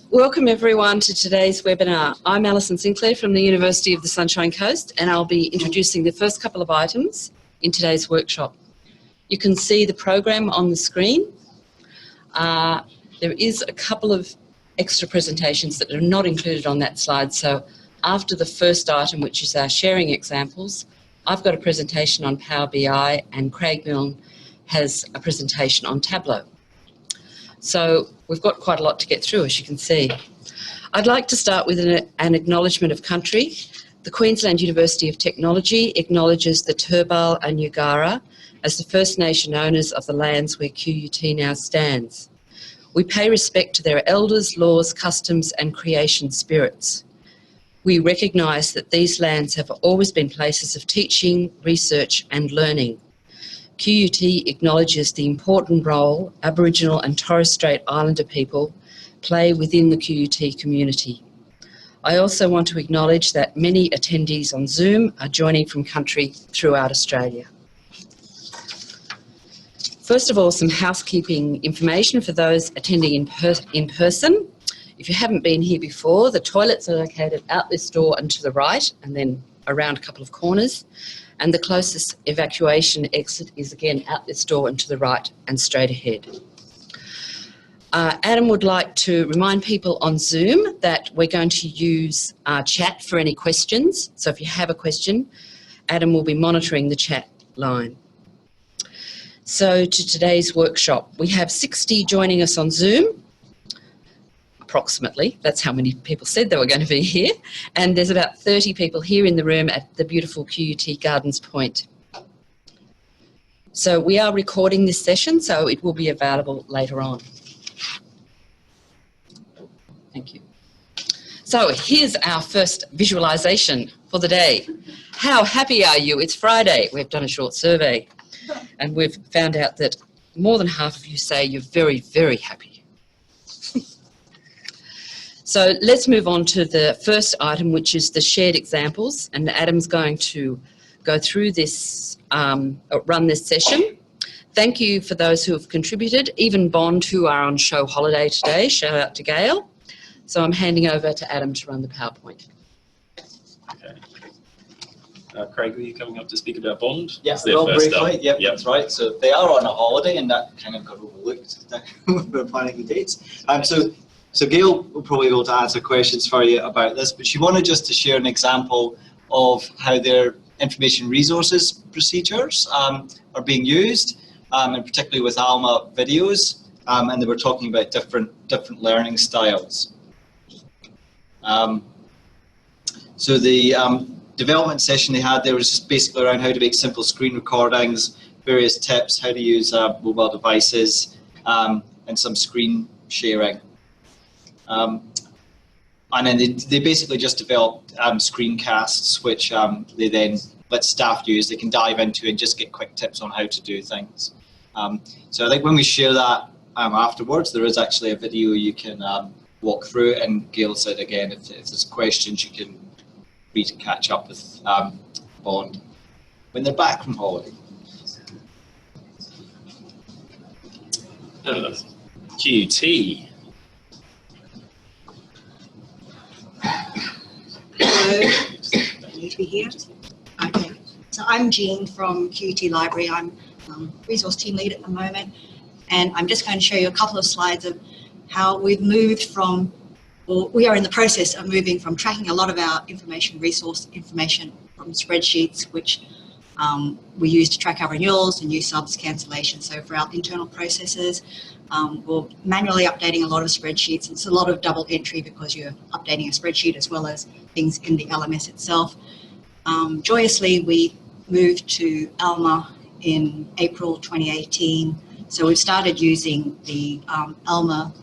Welcome everyone to today's webinar. I'm Alison Sinclair from the University of the Sunshine Coast, and I'll be introducing the first couple of items in today's workshop. You can see the program on the screen. There is a couple of extra presentations that are not included on that slide, so after the first item, which is our sharing examples, I've got a presentation on Power BI and Craig Milne has a presentation on Tableau. So we've got quite a lot to get through, as you can see. I'd like to start with an acknowledgement of country. The Queensland University of Technology acknowledges the Turrbal and Yugara as the First Nation owners of the lands where QUT now stands. We pay respect to their elders, laws, customs and creation spirits. We recognise that these lands have always been places of teaching, research and learning. QUT acknowledges the important role Aboriginal and Torres Strait Islander people play within the QUT community. I also want to acknowledge that many attendees on Zoom are joining from country throughout Australia. First of all, some housekeeping information for those attending in person. If you haven't been here before, the toilets are located out this door and to the right, and then around a couple of corners. And the closest evacuation exit is again out this door and to the right and straight ahead. Adam would like to remind people on Zoom that we're going to use chat for any questions. So if you have a question, Adam will be monitoring the chat line. So to today's workshop, we have 60 joining us on Zoom. Approximately, that's how many people said they were going to be here, and there's about 30 people here in the room at the beautiful QUT Gardens Point. So we are recording this session, so it will be available later on. Thank you. So here's our first visualisation for the day. How happy are you? It's Friday. We've done a short survey and we've found out that more than half of you say you're very, very happy. So let's move on to the first item, which is the shared examples, and Adam's going to go through this, run this session. Thank you for those who have contributed, even Bond, who are on show holiday today. Shout out to Gail. So I'm handing over to Adam to run the PowerPoint. Okay. Craig, are you coming up to speak about Bond? Yes, yeah, briefly. Yep, that's right. So they are on a holiday, and that kind of got overlooked when we were planning the dates. So Gail will probably be able to answer questions for you about this, but she wanted just to share an example of how their information resources procedures are being used, and particularly with ALMA videos, and they were talking about different learning styles. So the development session they had there was just basically around how to make simple screen recordings, various tips, how to use mobile devices, and some screen sharing. And then they basically just developed screencasts, which they then let staff use. They can dive into and just get quick tips on how to do things. So I think when we share that afterwards, there is actually a video you can walk through. And Gail said again, if there's questions, you can read to catch up with Bond when they're back from holiday. QT. Hello, need to be here. Okay, so I'm Jean from QUT Library. I'm resource team lead at the moment, and I'm just going to show you a couple of slides of how we've moved from, or we are in the process of moving from tracking a lot of our resource information from spreadsheets, which we use to track our renewals and new subs, cancellations. So for our internal processes, we're manually updating a lot of spreadsheets. It's a lot of double entry because you're updating a spreadsheet as well as things in the LMS itself. Joyously, we moved to ALMA in April 2018. So we've started using the ALMA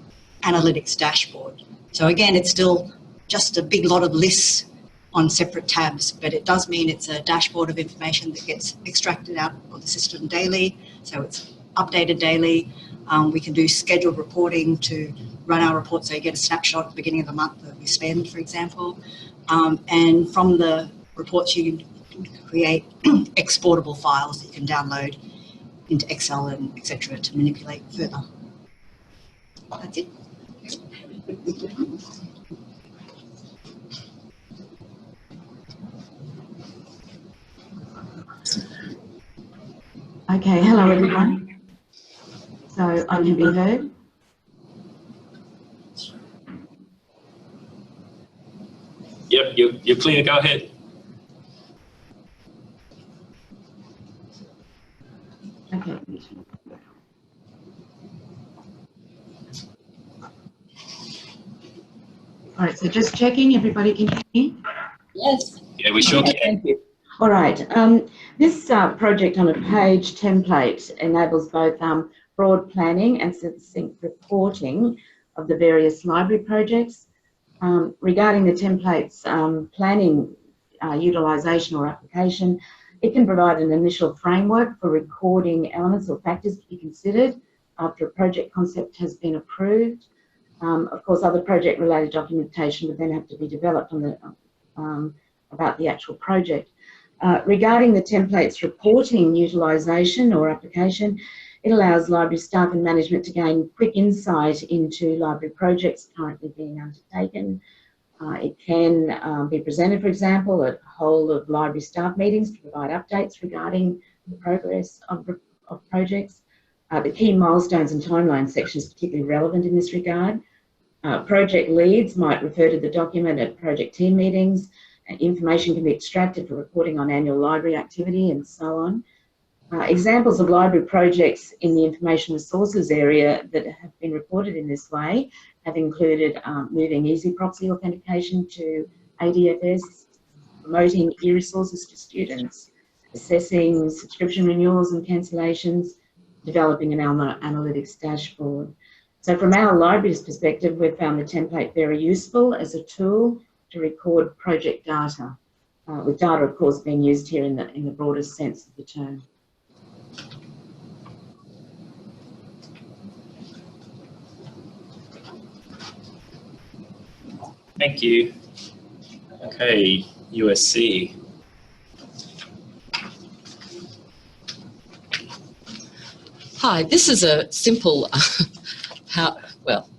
Analytics dashboard. So again, it's still just a big lot of lists on separate tabs, but it does mean it's a dashboard of information that gets extracted out of the system daily. So it's updated daily. We can do scheduled reporting to run our reports, so you get a snapshot at the beginning of the month of your spend, for example. And from the reports, you can create exportable files that you can download into Excel and etc. to manipulate further. That's it. Okay, hello everyone. So I can be heard. Yep, you're clear. Go ahead. Okay. All right, so just checking, everybody can hear me? Yes. Yeah, we sure can. Thank you. All right, this project on a page template enables both broad planning and succinct reporting of the various library projects. Regarding the template's planning utilisation or application, it can provide an initial framework for recording elements or factors to be considered after a project concept has been approved. Of course, other project-related documentation would then have to be developed on the, about the actual project. Regarding the template's reporting utilisation or application, it allows library staff and management to gain quick insight into library projects currently being undertaken. It can be presented, for example, at a whole of library staff meetings to provide updates regarding the progress of projects. The key milestones and timeline section is particularly relevant in this regard. Project leads might refer to the document at project team meetings. Information can be extracted for reporting on annual library activity and so on. Examples of library projects in the information resources area that have been reported in this way have included moving easy proxy authentication to ADFS, promoting e-resources to students, assessing subscription renewals and cancellations, developing an analytics dashboard. So from our library's perspective, we've found the template very useful as a tool to record project data, with data, of course, being used here in the broadest sense of the term. Thank you. Okay, USC. Hi, this is a simple, well,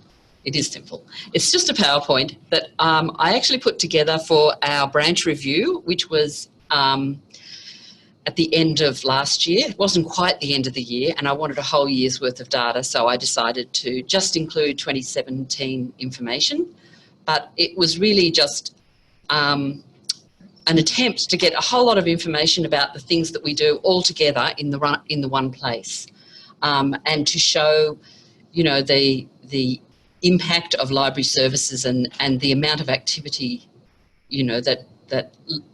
it is simple. It's just a PowerPoint that I actually put together for our branch review, which was at the end of last year. It wasn't quite the end of the year, and I wanted a whole year's worth of data, so I decided to just include 2017 information. But it was really just an attempt to get a whole lot of information about the things that we do all together in the one place, and to show, you know, the impact of library services and the amount of activity, you know, that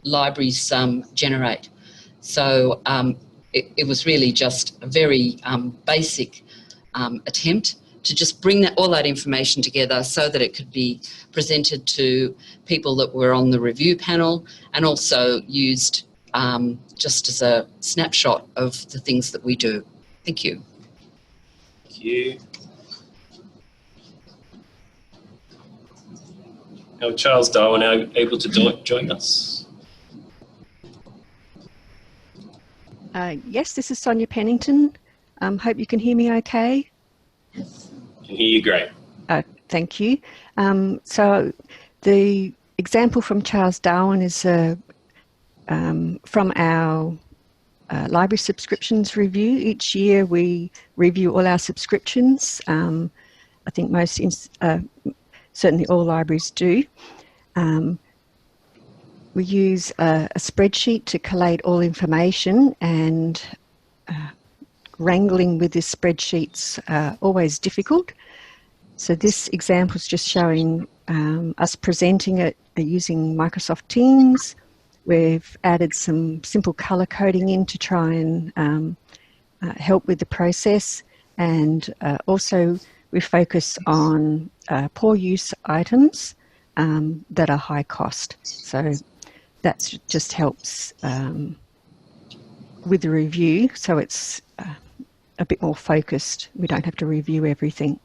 libraries generate. So it was really just a very basic attempt to just bring all that information together so that it could be presented to people that were on the review panel, and also used just as a snapshot of the things that we do. Thank you. Thank you. Now, Charles Darwin now able to join us. Yes, this is Sonia Pennington. Hope you can hear me okay. Can hear you great. Thank you. So the example from Charles Darwin is from our library subscriptions review. Each year we review all our subscriptions. I think most, certainly all libraries do. We use a spreadsheet to collate all information, and wrangling with this spreadsheet's always difficult. So this example is just showing us presenting it using Microsoft Teams. We've added some simple colour coding in to try and help with the process, and also we focus on poor use items that are high cost. So that just helps with the review, so it's a bit more focused. We don't have to review everything.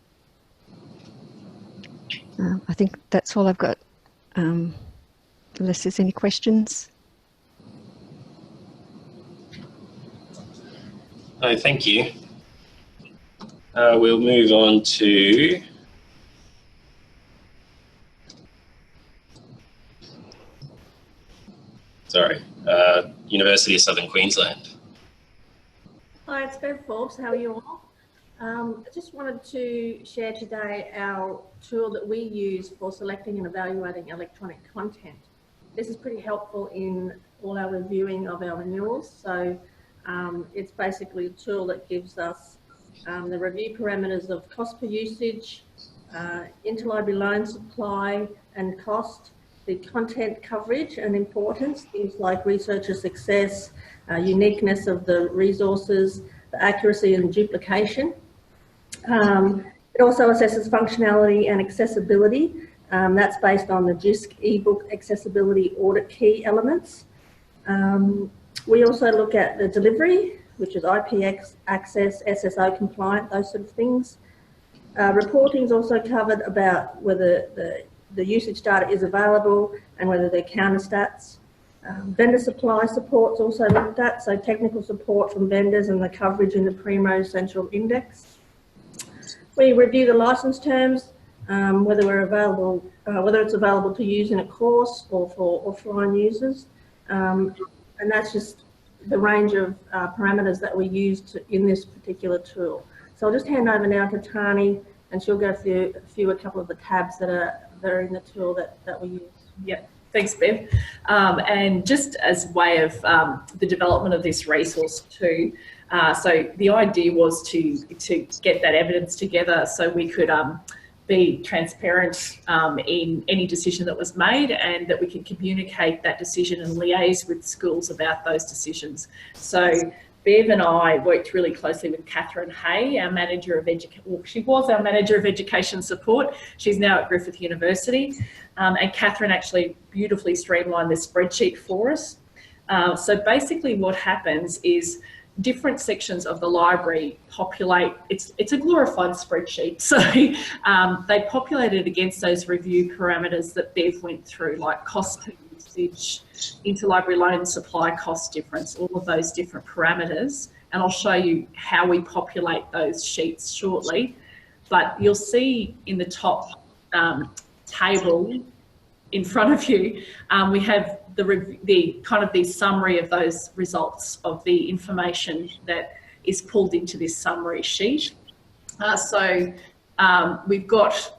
I think that's all I've got, unless there's any questions. Oh, thank you. We'll move on to University of Southern Queensland. Hi, it's Bev Forbes. How are you all? I just wanted to share today our tool that we use for selecting and evaluating electronic content. This is pretty helpful in all our reviewing of our renewals. So it's basically a tool that gives us the review parameters of cost per usage, interlibrary loan supply and cost, the content coverage and importance, things like researcher success, uniqueness of the resources, the accuracy and duplication. It also assesses functionality and accessibility. That's based on the JISC eBook accessibility audit key elements. We also look at the delivery, which is IPX access, SSO compliant, those sort of things. Reporting is also covered about whether the usage data is available and whether they're counter stats. Vendor supply support is also looked at, so technical support from vendors and the coverage in the Primo Central Index. We review the license terms, whether it's available to use in a course or for offline users, and that's just the range of parameters that we use in this particular tool. So I'll just hand over now to Tani, and she'll go through a couple of the tabs that are in the tool that we use. Yep. Thanks, Bev. And just as a way of the development of this resource too, so the idea was to get that evidence together so we could be transparent in any decision that was made, and that we could communicate that decision and liaise with schools about those decisions. So Bev and I worked really closely with Catherine Hay, our manager of she was our manager of education support. She's now at Griffith University, and Catherine actually beautifully streamlined this spreadsheet for us. So basically what happens is different sections of the library populate, it's a glorified spreadsheet. So they populated against those review parameters that Bev went through, like cost per usage, interlibrary loan supply cost difference, all of those different parameters. And I'll show you how we populate those sheets shortly. But you'll see in the top table in front of you, we have the kind of the summary of those results of the information that is pulled into this summary sheet. So we've got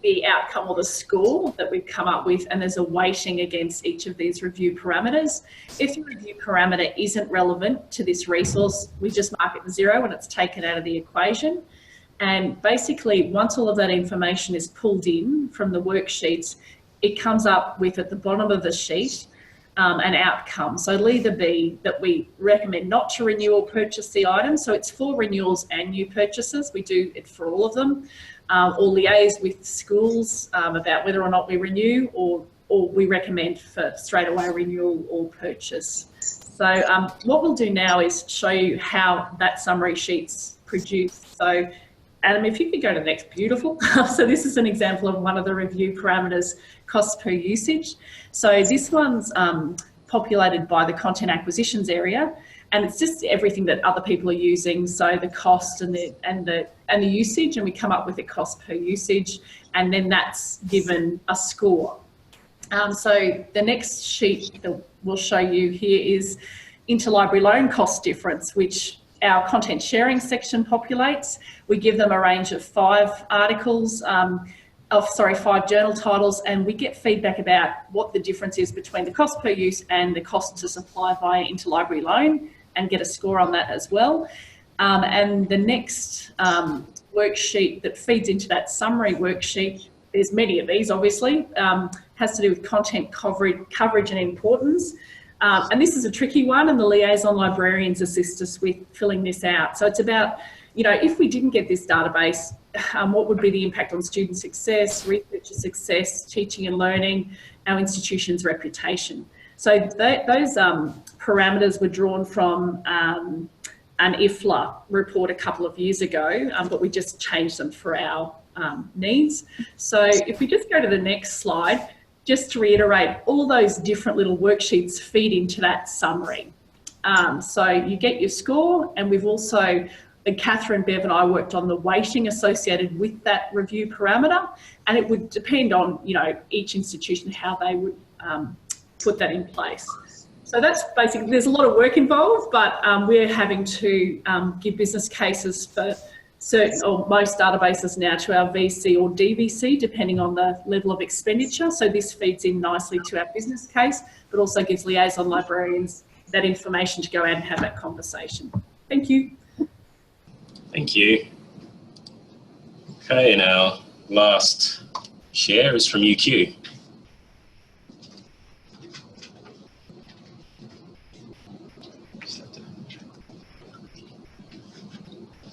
the outcome or the score that we've come up with, and there's a weighting against each of these review parameters. If the review parameter isn't relevant to this resource, we just mark it 0 and it's taken out of the equation. And basically, once all of that information is pulled in from the worksheets, it comes up with, at the bottom of the sheet, an outcome. So it'll either be that we recommend not to renew or purchase the item. So it's for renewals and new purchases. We do it for all of them. Or liaise with schools about whether or not we renew, or we recommend for straight away renewal or purchase. So what we'll do now is show you how that summary sheet's produced. So Adam, if you could go to the next, beautiful. So this is an example of one of the review parameters, cost per usage. So this one's populated by the content acquisitions area, and it's just everything that other people are using. So the cost and the usage, and we come up with a cost per usage, and then that's given a score. So the next sheet that we'll show you here is interlibrary loan cost difference, which our content sharing section populates. We give them a range of 5 articles, 5 journal titles, and we get feedback about what the difference is between the cost per use and the cost to supply via interlibrary loan, and get a score on that as well. And the next worksheet that feeds into that summary worksheet, there's many of these obviously, has to do with content coverage and importance. And this is a tricky one, and the liaison librarians assist us with filling this out. So it's about, if we didn't get this database, what would be the impact on student success, researcher success, teaching and learning, our institution's reputation. So those parameters were drawn from an IFLA report a couple of years ago, but we just changed them for our needs. So if we just go to the next slide, just to reiterate, all those different little worksheets feed into that summary. So you get your score, and we've also, Catherine, Bev and I worked on the weighting associated with that review parameter, and it would depend on, each institution, how they would put that in place. So that's basically, there's a lot of work involved, but we're having to give business cases for certain or most databases now to our VC or DVC, depending on the level of expenditure. So this feeds in nicely to our business case, but also gives liaison librarians that information to go out and have that conversation. Thank you. Thank you. Okay, and our last share is from UQ.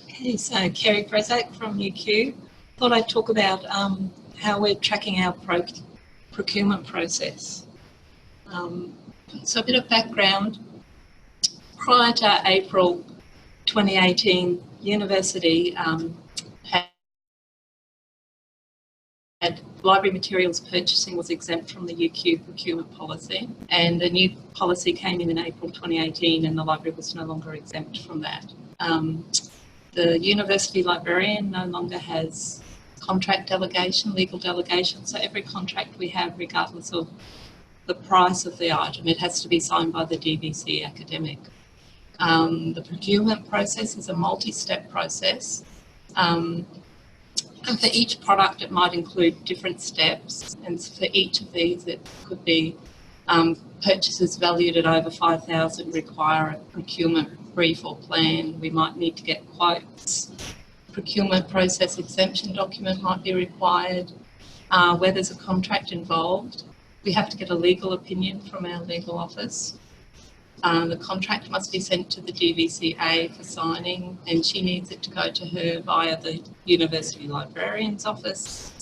Okay, so Kerry Prezak from UQ. Thought I'd talk about how we're tracking our procurement process. So a bit of background. Prior to April 2018, university had library materials purchasing was exempt from the UQ procurement policy, and a new policy came in April 2018, and the library was no longer exempt from that. The university librarian no longer has contract delegation, legal delegation, so every contract we have, regardless of the price of the item, it has to be signed by the DVC academic. The procurement process is a multi-step process. And for each product, it might include different steps, and for each of these, it could be purchases valued at over 5,000 require a procurement brief or plan. We might need to get quotes. Procurement process exemption document might be required. Where there's a contract involved, we have to get a legal opinion from our legal office. The contract must be sent to the DVCA for signing, and she needs it to go to her via the university librarian's office.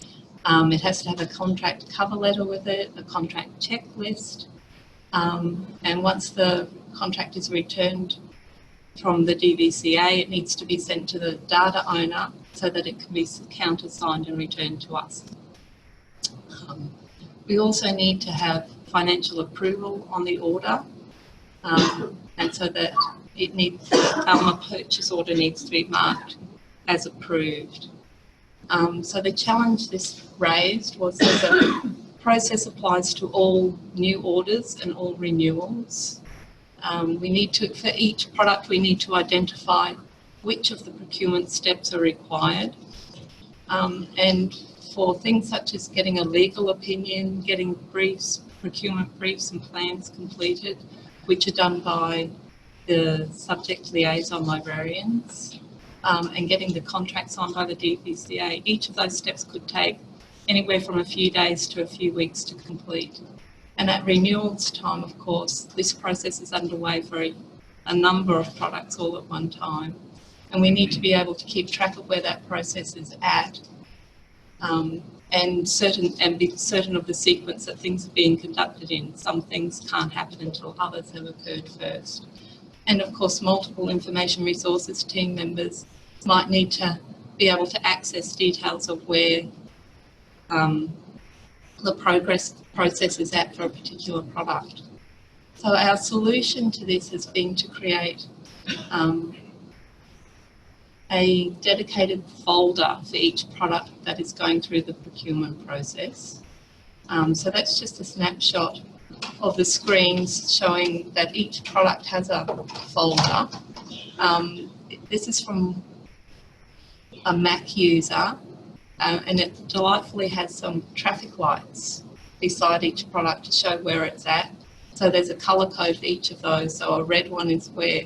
It has to have a contract cover letter with it, a contract checklist, and once the contract is returned from the DVCA, it needs to be sent to the data owner so that it can be countersigned and returned to us. We also need to have financial approval on the order, and so that it needs, a purchase order needs to be marked as approved. So the challenge this raised was that the process applies to all new orders and all renewals. We need to, for each product, we need to identify which of the procurement steps are required. And for things such as getting a legal opinion, getting briefs, procurement briefs and plans completed, which are done by the subject liaison librarians, and getting the contracts on by the DVCA, each of those steps could take anywhere from a few days to a few weeks to complete. And at renewals time, of course, this process is underway for a number of products all at one time. And we need to be able to keep track of where that process is at, and be certain of the sequence that things are being conducted in. Some things can't happen until others have occurred first. And of course, multiple information resources team members might need to be able to access details of where the process is at for a particular product. So our solution to this has been to create a dedicated folder for each product that is going through the procurement process. So that's just a snapshot of the screens showing that each product has a folder. This is from a Mac user, and it delightfully has some traffic lights beside each product to show where it's at. So there's a colour code for each of those. So a red one is where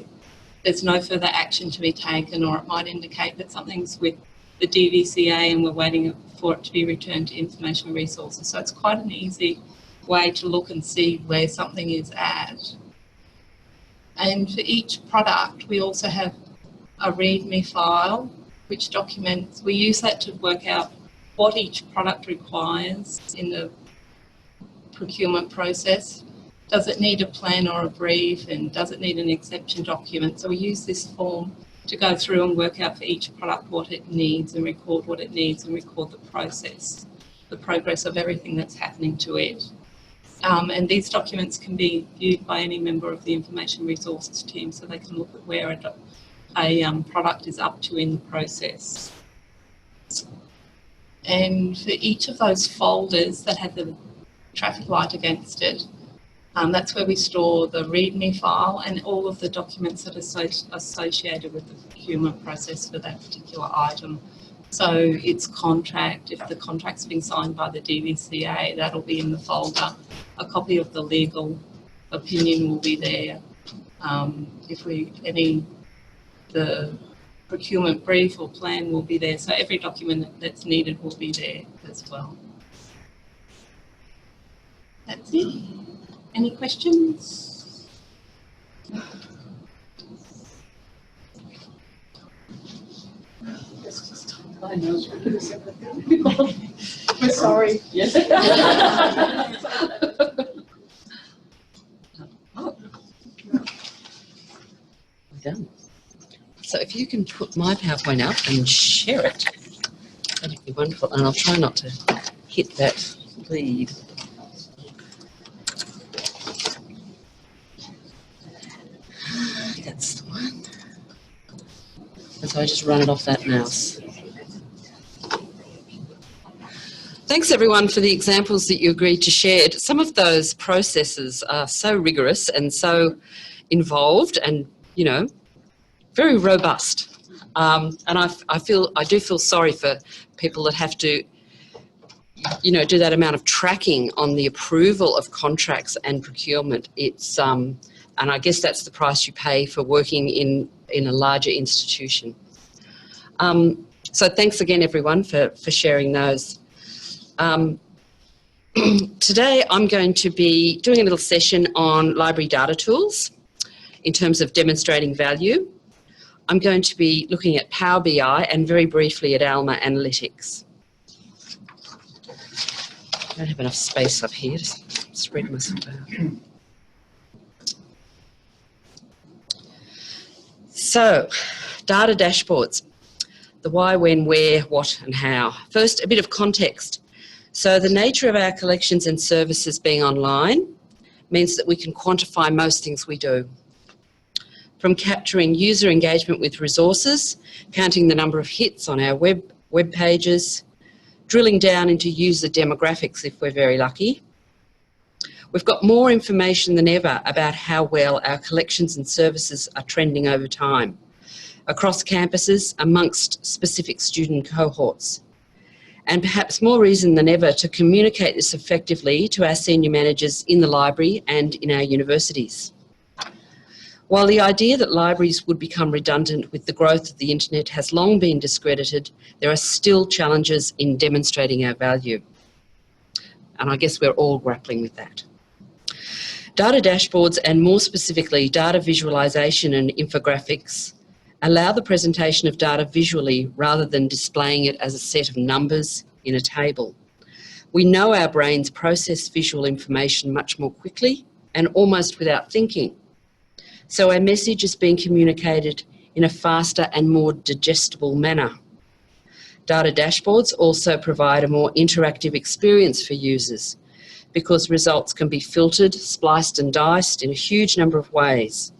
there's no further action to be taken, or it might indicate that something's with the DVCA and we're waiting for it to be returned to information resources. So it's quite an easy way to look and see where something is at. And for each product, we also have a README file, which documents, we use that to work out what each product requires in the procurement process. Does it need a plan or a brief, and does it need an exception document? So we use this form to go through and work out for each product what it needs and record what it needs and record the process, the progress of everything that's happening to it. And these documents can be viewed by any member of the information resources team, so they can look at where a product is up to in the process. And for each of those folders that have the traffic light against it, That's where we store the README file and all of the documents that are associated with the procurement process for that particular item. So its contract, if the contract's been signed by the DVCA, that'll be in the folder. A copy of the legal opinion will be there. The procurement brief or plan will be there. So every document that's needed will be there as well. That's it. Any questions? I know. We're sorry. Yes. Done. So if you can put my PowerPoint up and share it, that'd be wonderful. And I'll try not to hit that lead. That's the one. And so I just run it off that mouse. Thanks everyone for the examples that you agreed to share. Some of those processes are so rigorous and so involved and, you know, very robust. And I do feel sorry for people that have to, you know, do that amount of tracking on the approval of contracts and procurement. It's and I guess that's the price you pay for working in a larger institution. So thanks again, everyone, for sharing those. Today I'm going to be doing a little session on library data tools in terms of demonstrating value. I'm going to be looking at Power BI and very briefly at Alma Analytics. I don't have enough space up here to spread myself out. So, data dashboards. The why, when, where, what and how. First, a bit of context. So the nature of our collections and services being online means that we can quantify most things we do. From capturing user engagement with resources, counting the number of hits on our web pages, drilling down into user demographics if we're very lucky. We've got more information than ever about how well our collections and services are trending over time, across campuses, amongst specific student cohorts. And perhaps more reason than ever to communicate this effectively to our senior managers in the library and in our universities. While the idea that libraries would become redundant with the growth of the internet has long been discredited, there are still challenges in demonstrating our value. And I guess we're all grappling with that. Data dashboards, and more specifically data visualization and infographics, allow the presentation of data visually rather than displaying it as a set of numbers in a table. We know our brains process visual information much more quickly and almost without thinking. So our message is being communicated in a faster and more digestible manner. Data dashboards also provide a more interactive experience for users because results can be filtered, spliced and diced in a huge number of ways.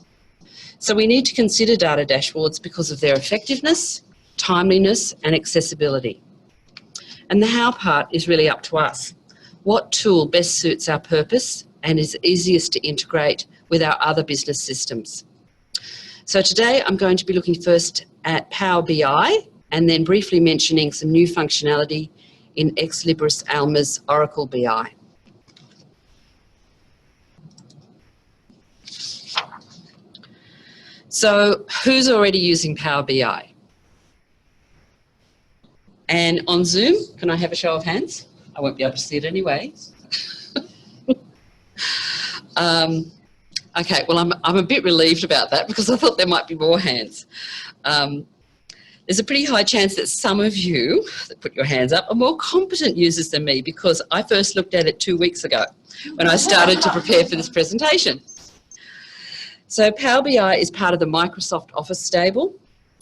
So we need to consider data dashboards because of their effectiveness, timeliness and accessibility. And the how part is really up to us. What tool best suits our purpose and is easiest to integrate with our other business systems? So today I'm going to be looking first at Power BI and then briefly mentioning some new functionality in Ex Libris Alma's Oracle BI. So who's already using Power BI? And on Zoom, can I have a show of hands? I won't be able to see it anyway. Okay, well, I'm a bit relieved about that because I thought there might be more hands. There's a pretty high chance that some of you that put your hands up are more competent users than me because I first looked at it 2 weeks ago when I started to prepare for this presentation. So Power BI is part of the Microsoft Office stable,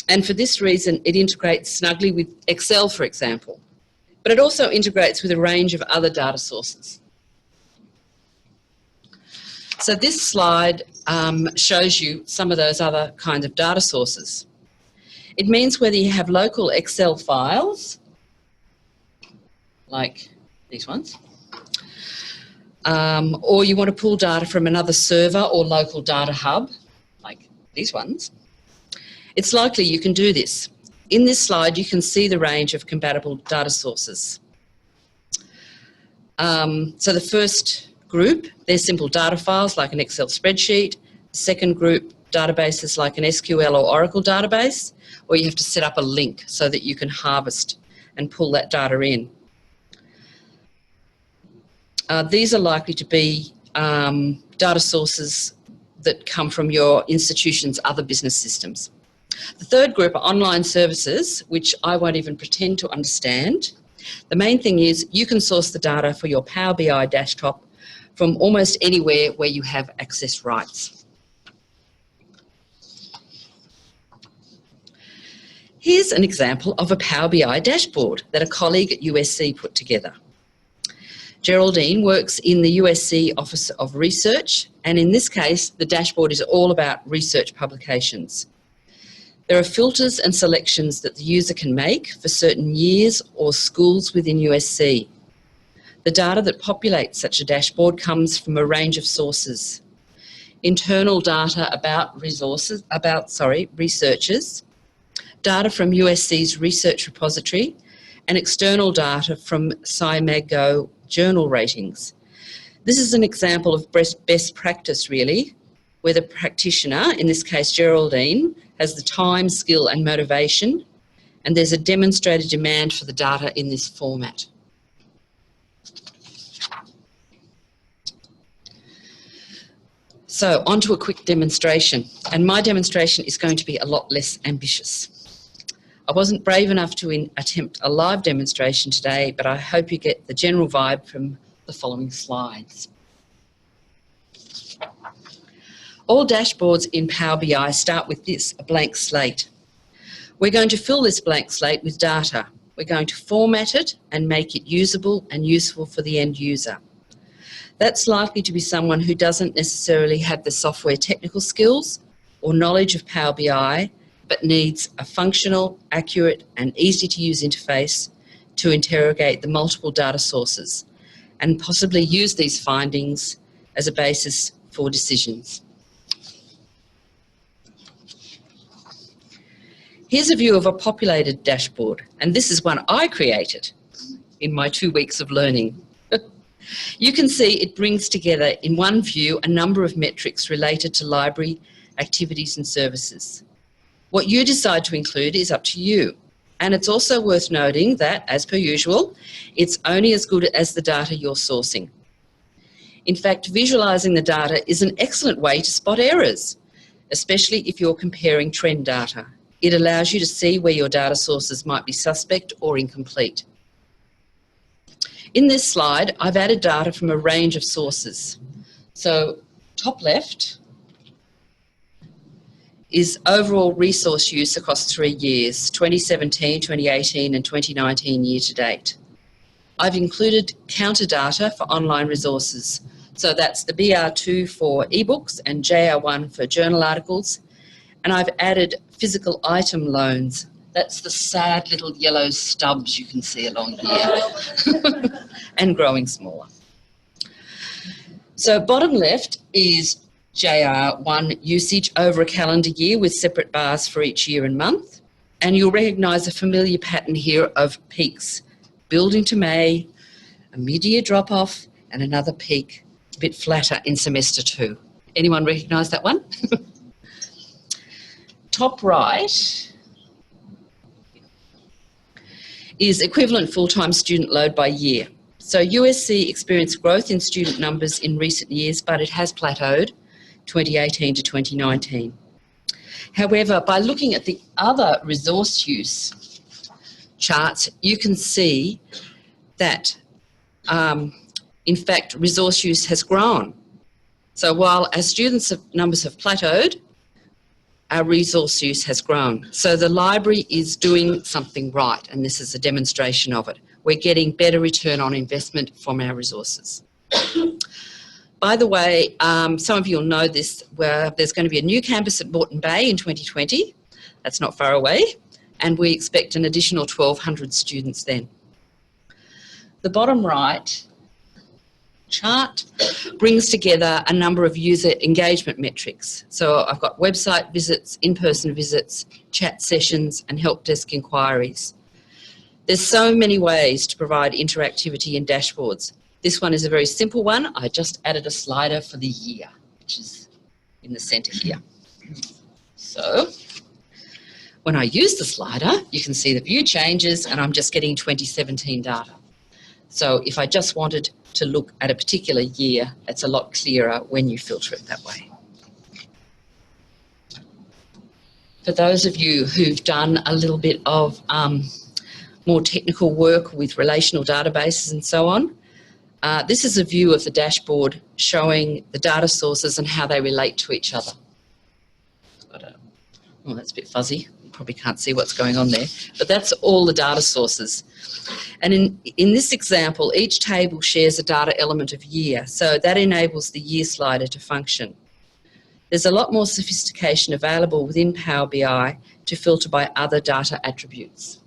and for this reason it integrates snugly with Excel, for example, but it also integrates with a range of other data sources. So this slide shows you some of those other kinds of data sources. It means whether you have local Excel files, like these ones, or you want to pull data from another server or local data hub, like these ones, it's likely you can do this. In this slide, you can see the range of compatible data sources. So the first group, they're simple data files like an Excel spreadsheet. The second group, databases like an SQL or Oracle database, or you have to set up a link so that you can harvest and pull that data in. These are likely to be data sources that come from your institution's other business systems. The third group are online services, which I won't even pretend to understand. The main thing is you can source the data for your Power BI desktop from almost anywhere where you have access rights. Here's an example of a Power BI dashboard that a colleague at USC put together. Geraldine works in the USC Office of Research, and in this case, the dashboard is all about research publications. There are filters and selections that the user can make for certain years or schools within USC. The data that populates such a dashboard comes from a range of sources. Internal data about researchers, data from USC's research repository, and external data from SciMago journal ratings. This is an example of best practice, really, where the practitioner, in this case Geraldine, has the time, skill and motivation, and there's a demonstrated demand for the data in this format. So on to a quick demonstration, and my demonstration is going to be a lot less ambitious. I wasn't brave enough to attempt a live demonstration today, but I hope you get the general vibe from the following slides. All dashboards in Power BI start with this, a blank slate. We're going to fill this blank slate with data. We're going to format it and make it usable and useful for the end user. That's likely to be someone who doesn't necessarily have the software technical skills or knowledge of Power BI, but needs a functional, accurate and easy to use interface to interrogate the multiple data sources and possibly use these findings as a basis for decisions. Here's a view of a populated dashboard, and this is one I created in my 2 weeks of learning. You can see it brings together in one view a number of metrics related to library activities and services. What you decide to include is up to you, and it's also worth noting that, as per usual, it's only as good as the data you're sourcing. In fact, visualising the data is an excellent way to spot errors, especially if you're comparing trend data. It allows you to see where your data sources might be suspect or incomplete. In this slide, I've added data from a range of sources. So, top left is overall resource use across 3 years, 2017, 2018 and 2019 year to date. I've included counter data for online resources. So that's the BR2 for eBooks and JR1 for journal articles. And I've added physical item loans. That's the sad little yellow stubs you can see along here and growing smaller. So bottom left is JR1 usage over a calendar year with separate bars for each year and month. And you'll recognise a familiar pattern here of peaks, building to May, a mid-year drop-off and another peak, a bit flatter in semester 2. Anyone recognise that one? Top right is equivalent full-time student load by year. So USC experienced growth in student numbers in recent years, but it has plateaued 2018 to 2019. However, by looking at the other resource use charts, you can see that, in fact, resource use has grown. So while our students' numbers have plateaued, our resource use has grown. So the library is doing something right, and this is a demonstration of it. We're getting better return on investment from our resources. By the way, some of you will know this, where there's going to be a new campus at Moreton Bay in 2020. That's not far away, and we expect an additional 1,200 students then. The bottom right chart, brings together a number of user engagement metrics. So I've got website visits, in-person visits, chat sessions, and help desk inquiries. There's so many ways to provide interactivity in dashboards. This one is a very simple one. I just added a slider for the year, which is in the centre here. So when I use the slider, you can see the view changes, and I'm just getting 2017 data. So if I just wanted to look at a particular year, it's a lot clearer when you filter it that way. For those of you who've done a little bit of more technical work with relational databases and so on, this is a view of the dashboard showing the data sources and how they relate to each other. Oh, that's a bit fuzzy. You probably can't see what's going on there. But that's all the data sources. And in this example, each table shares a data element of year, so that enables the year slider to function. There's a lot more sophistication available within Power BI to filter by other data attributes.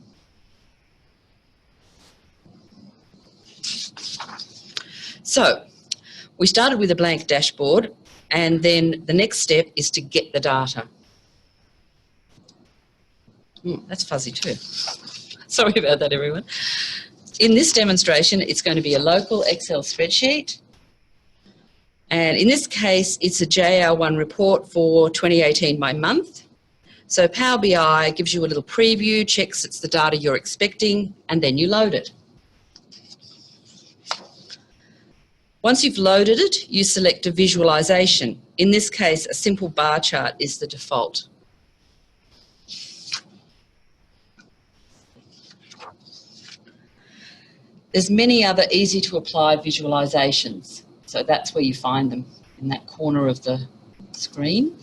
So we started with a blank dashboard, and then the next step is to get the data. That's fuzzy too. Sorry about that, everyone. In this demonstration, it's going to be a local Excel spreadsheet. And in this case, it's a JR1 report for 2018 by month. So Power BI gives you a little preview, checks it's the data you're expecting, and then you load it. Once you've loaded it, you select a visualization. In this case, a simple bar chart is the default. There's many other easy to apply visualizations. So that's where you find them, in that corner of the screen.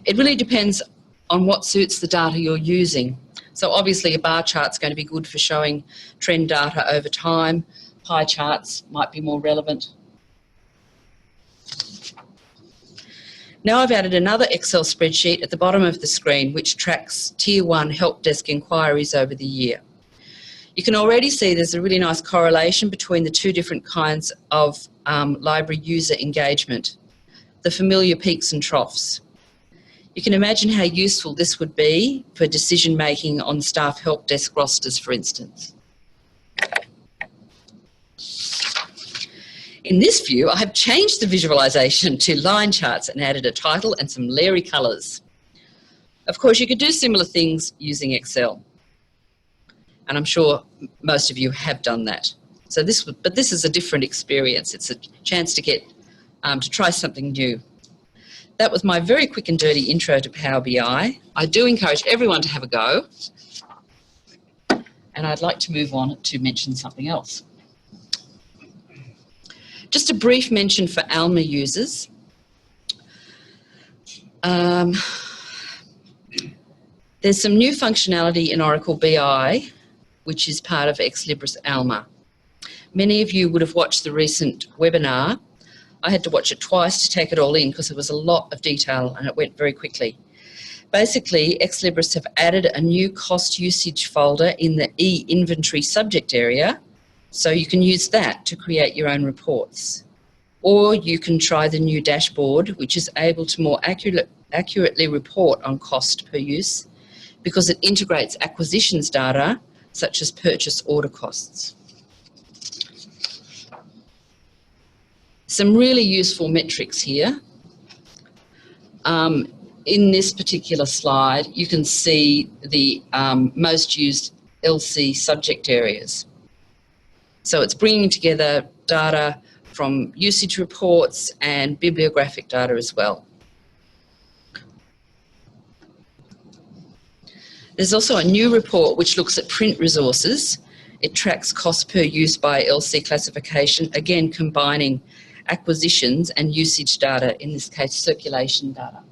It really depends on what suits the data you're using. So obviously a bar chart's going to be good for showing trend data over time. Pie charts might be more relevant. Now I've added another Excel spreadsheet at the bottom of the screen which tracks Tier 1 help desk inquiries over the year. You can already see there's a really nice correlation between the two different kinds of library user engagement, the familiar peaks and troughs. You can imagine how useful this would be for decision making on staff help desk rosters, for instance. In this view, I have changed the visualization to line charts and added a title and some leery colours. Of course, you could do similar things using Excel. And I'm sure most of you have done that. So this is a different experience. It's a chance to get to try something new. That was my very quick and dirty intro to Power BI. I do encourage everyone to have a go. And I'd like to move on to mention something else. Just a brief mention for ALMA users. There's some new functionality in Oracle BI which is part of Ex Libris ALMA. Many of you would have watched the recent webinar. I had to watch it twice to take it all in because there was a lot of detail and it went very quickly. Basically, Ex Libris have added a new cost usage folder in the e-inventory subject area, so you can use that to create your own reports. Or you can try the new dashboard, which is able to more accurately report on cost per use because it integrates acquisitions data such as purchase order costs. Some really useful metrics here. In this particular slide, you can see the most used LC subject areas. So it's bringing together data from usage reports and bibliographic data as well. There's also a new report which looks at print resources. It tracks cost per use by LC classification, again combining acquisitions and usage data, in this case circulation data.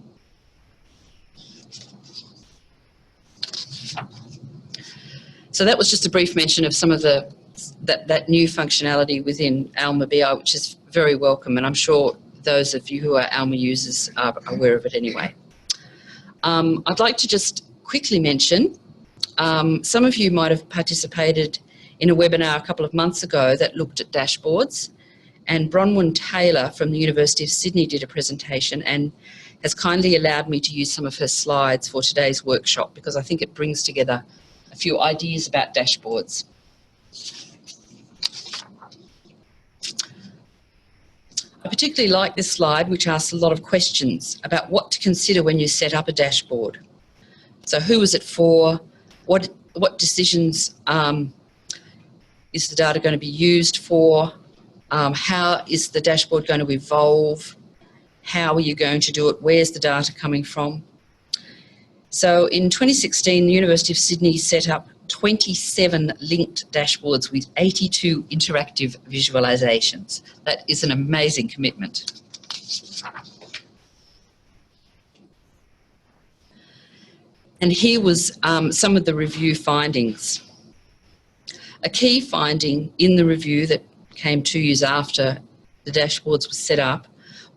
So that was just a brief mention of some of that new functionality within ALMA BI, which is very welcome, and I'm sure those of you who are ALMA users are aware of it anyway. I'd like to just quickly mention, some of you might have participated in a webinar a couple of months ago that looked at dashboards, and Bronwyn Taylor from the University of Sydney did a presentation and has kindly allowed me to use some of her slides for today's workshop because I think it brings together a few ideas about dashboards. I particularly like this slide, which asks a lot of questions about what to consider when you set up a dashboard. So who is it for? What decisions is the data going to be used for? How is the dashboard going to evolve? How are you going to do it? Where's the data coming from? So in 2016, the University of Sydney set up 27 linked dashboards with 82 interactive visualizations. That is an amazing commitment. And here was some of the review findings. A key finding in the review that came 2 years after the dashboards were set up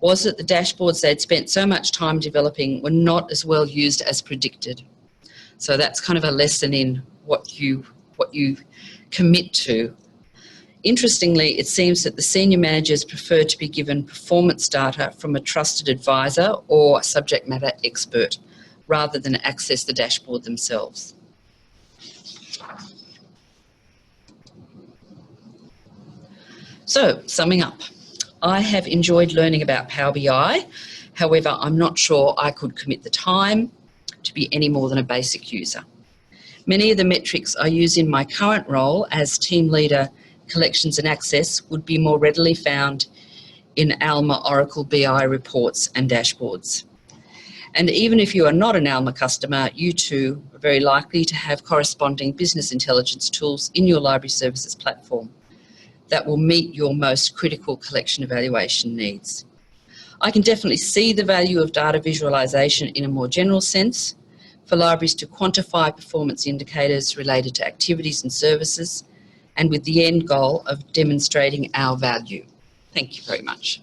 was that the dashboards they'd spent so much time developing were not as well used as predicted. So that's kind of a lesson in what you commit to. Interestingly, it seems that the senior managers prefer to be given performance data from a trusted advisor or subject matter expert rather than access the dashboard themselves. So, summing up, I have enjoyed learning about Power BI. However, I'm not sure I could commit the time to be any more than a basic user. Many of the metrics I use in my current role as team leader, collections and access would be more readily found in Alma Oracle BI reports and dashboards. And even if you are not an Alma customer, you too are very likely to have corresponding business intelligence tools in your library services platform that will meet your most critical collection evaluation needs. I can definitely see the value of data visualisation in a more general sense for libraries to quantify performance indicators related to activities and services, and with the end goal of demonstrating our value. Thank you very much.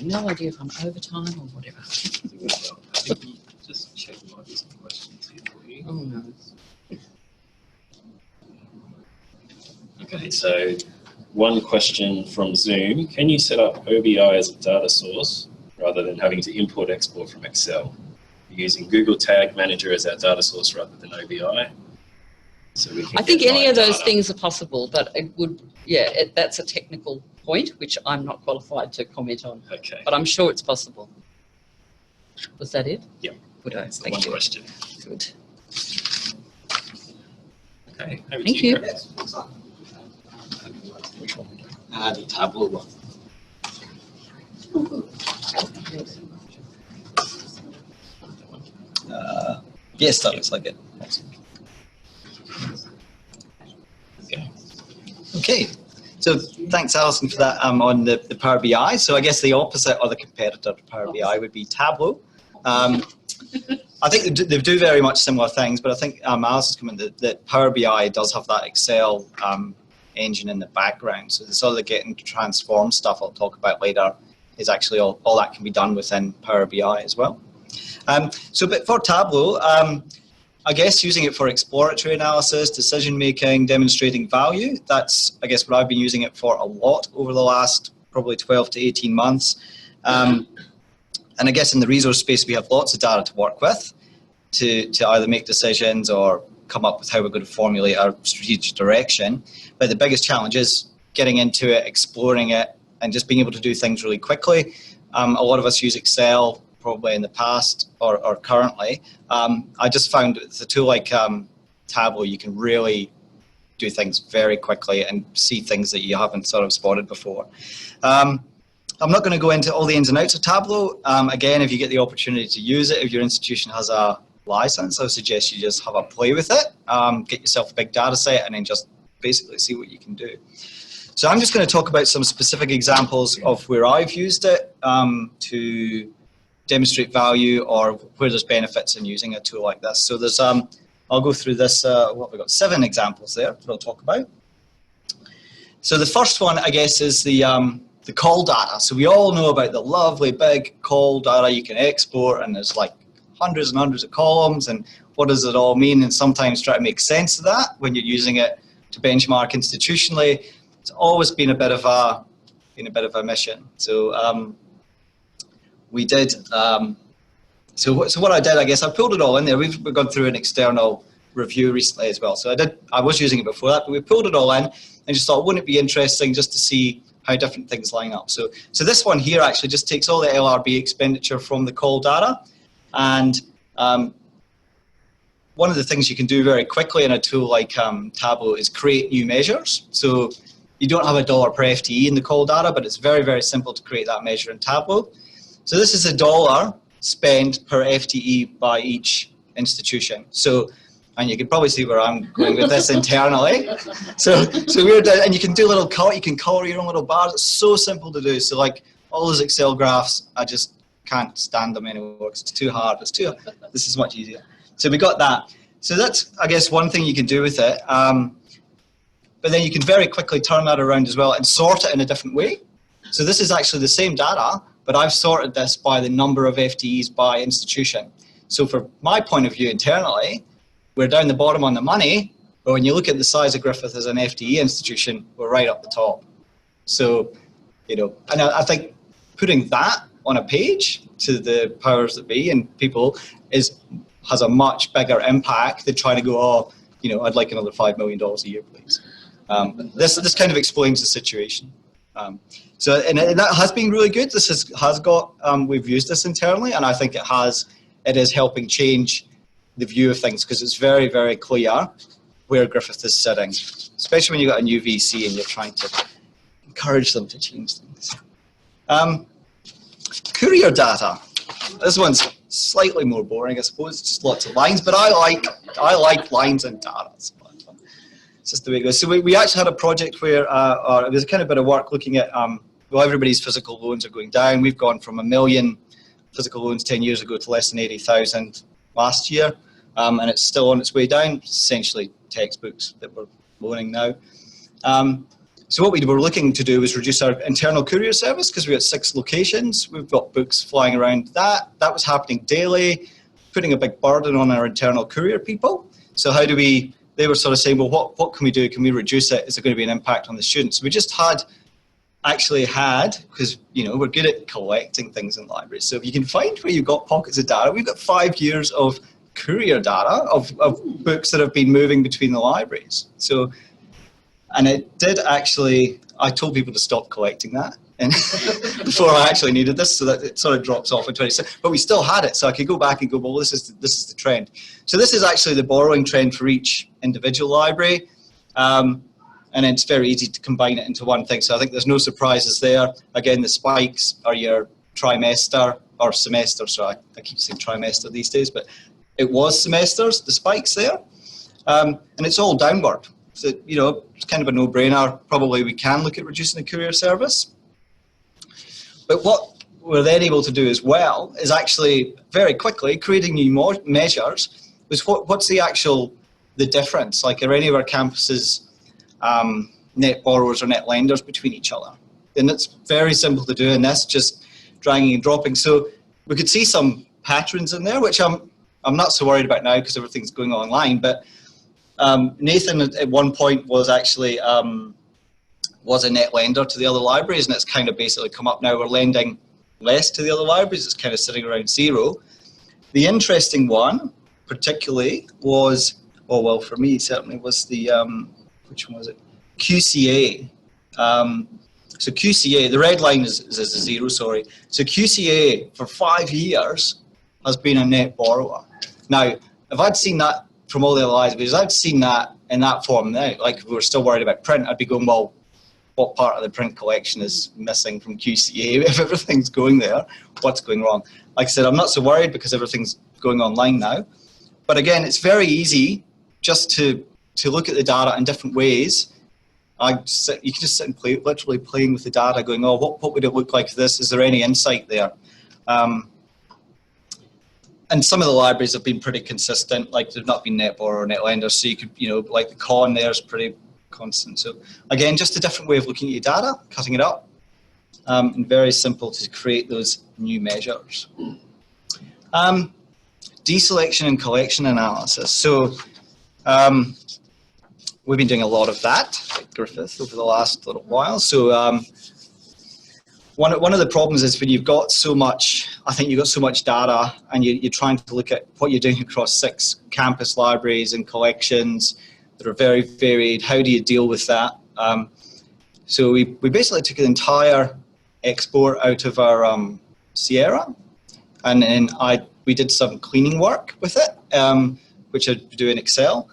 No idea if I'm over time or whatever. I think you just check there might be some questions here for you. Oh no. Okay, so one question from Zoom. Can you set up OBI as a data source rather than having to import export from Excel? Using Google Tag Manager as our data source rather than OBI? So we can I think get any of those data. things are possible, but it would, that's a technical point which I'm not qualified to comment on. Okay. But I'm sure it's possible. Was that it? Yep. Good. That's the Thank one you. question. Good. Okay. Over Thank to you. you. Chris. Which one? The Tableau one. Yes, that looks like it. Okay. Okay, so thanks, Alison, for that on the Power BI. So I guess the opposite or the competitor to Power BI would be Tableau. I think they do very much similar things, but I think Alison's comment that Power BI does have that Excel engine in the background. So the sort of getting to transform stuff I'll talk about later is actually all that can be done within Power BI as well. But for Tableau, I guess using it for exploratory analysis, decision making, demonstrating value, that's I guess what I've been using it for a lot over the last probably 12 to 18 months. And I guess in the resource space we have lots of data to work with to either make decisions or come up with how we're going to formulate our strategic direction. But the biggest challenge is getting into it, exploring it, and just being able to do things really quickly. A lot of us use Excel probably in the past or currently. I just found with a tool like Tableau, you can really do things very quickly and see things that you haven't sort of spotted before. I'm not going to go into all the ins and outs of Tableau. Again, if you get the opportunity to use it, if your institution has a license, I would suggest you just have a play with it, get yourself a big data set and then just basically see what you can do. So I'm just going to talk about some specific examples of where I've used it to demonstrate value or where there's benefits in using a tool like this. So there's, I'll go through this, what have we got, 7 examples there that I'll talk about. So the first one, I guess, is the CAUL data. So we all know about the lovely big CAUL data you can export, and there's like hundreds and hundreds of columns, and what does it all mean, and sometimes try to make sense of that when you're using it to benchmark institutionally. It's always been a bit of a mission. So we did. So what I did, I guess, I pulled it all in there. We've gone through an external review recently as well. So I was using it before that, but we pulled it all in and just thought, wouldn't it be interesting just to see how different things line up? So this one here actually just takes all the LRB expenditure from the CAUL data, and one of the things you can do very quickly in a tool like Tableau is create new measures. So you don't have $1 per FTE in the CAUL data, but it's very, very simple to create that measure in Tableau. So this is $1 spent per FTE by each institution. So, and you can probably see where I'm going with this internally. So we're down, and you can do you can color your own little bars. It's so simple to do. So like all those Excel graphs, I just can't stand them anymore. It's too hard. This is much easier. So we got that. So that's, I guess, one thing you can do with it. But then you can very quickly turn that around as well and sort it in a different way. So this is actually the same data, but I've sorted this by the number of FTEs by institution. So from my point of view internally, we're down the bottom on the money, but when you look at the size of Griffith as an FTE institution, we're right up the top. So, you know, and I think putting that on a page to the powers that be and people has a much bigger impact than trying to go, oh, you know, I'd like another $5 million a year, please. This kind of explains the situation. So that has been really good. This has got, we've used this internally, and I think it is helping change the view of things, because it's very, very clear where Griffith is sitting, especially when you've got a new VC and you're trying to encourage them to change things. Courier data. This one's slightly more boring, I suppose. It's just lots of lines, but I like lines and data. It's just the way it goes. So we actually had a project where it was a kind of bit of work looking at, well, everybody's physical loans are going down. We've gone from 1 million physical loans 10 years ago to less than 80,000 last year, and it's still on its way down. It's essentially textbooks that we're loaning now. So what we were looking to do was reduce our internal courier service, because we had 6 locations. We've got books flying around that. That was happening daily, putting a big burden on our internal courier people. So how do we, they were sort of saying, well, what can we do? Can we reduce it? Is there going to be an impact on the students? We just actually had, because, you know, we're good at collecting things in libraries. So if you can find where you've got pockets of data, we've got 5 years of courier data of books that have been moving between the libraries. So, and it did actually, I told people to stop collecting that and before I actually needed this, so that it sort of drops off in 26. But we still had it, so I could go back and go, well, this is the trend. So this is actually the borrowing trend for each individual library, and it's very easy to combine it into one thing. So I think there's no surprises there. Again, the spikes are your trimester or semester. So I keep saying trimester these days, but it was semesters, the spikes there, and it's all downward. So, you know, it's kind of a no-brainer. Probably we can look at reducing the courier service. But what we're then able to do as well is actually very quickly creating new measures. Was what's the difference? Like, are any of our campuses net borrowers or net lenders between each other? And it's very simple to do, and that's just dragging and dropping. So we could see some patterns in there, which I'm not so worried about now because everything's going online. But Nathan at one point was actually was a net lender to the other libraries, and it's kind of basically come up now. We're lending less to the other libraries. It's kind of sitting around 0. The interesting one, particularly, was, oh well, for me certainly, was the which one was it? QCA. So QCA, the red line is a 0. Sorry. So QCA for 5 years has been a net borrower. Now, if I'd seen that from all the other libraries, I'd seen that in that form now. Like, if we were still worried about print, I'd be going, well, what part of the print collection is missing from QCA? If everything's going there, what's going wrong? Like I said, I'm not so worried because everything's going online now. But again, it's very easy just to look at the data in different ways. You can just sit and play, literally playing with the data, going, oh, what would it look like for this? Is there any insight there? And some of the libraries have been pretty consistent, like they've not been net borrower or net lenders, so you could, you know, like the con there is pretty constant. So again, just a different way of looking at your data, cutting it up, and very simple to create those new measures. deselection and collection analysis. So we've been doing a lot of that at Griffith over the last little while. So one of the problems is when you've got so much, I think you've got so much data and you're trying to look at what you're doing across 6 campus libraries and collections that are very varied. How do you deal with that? So we basically took an entire export out of our Sierra, and then we did some cleaning work with it, which I do in Excel.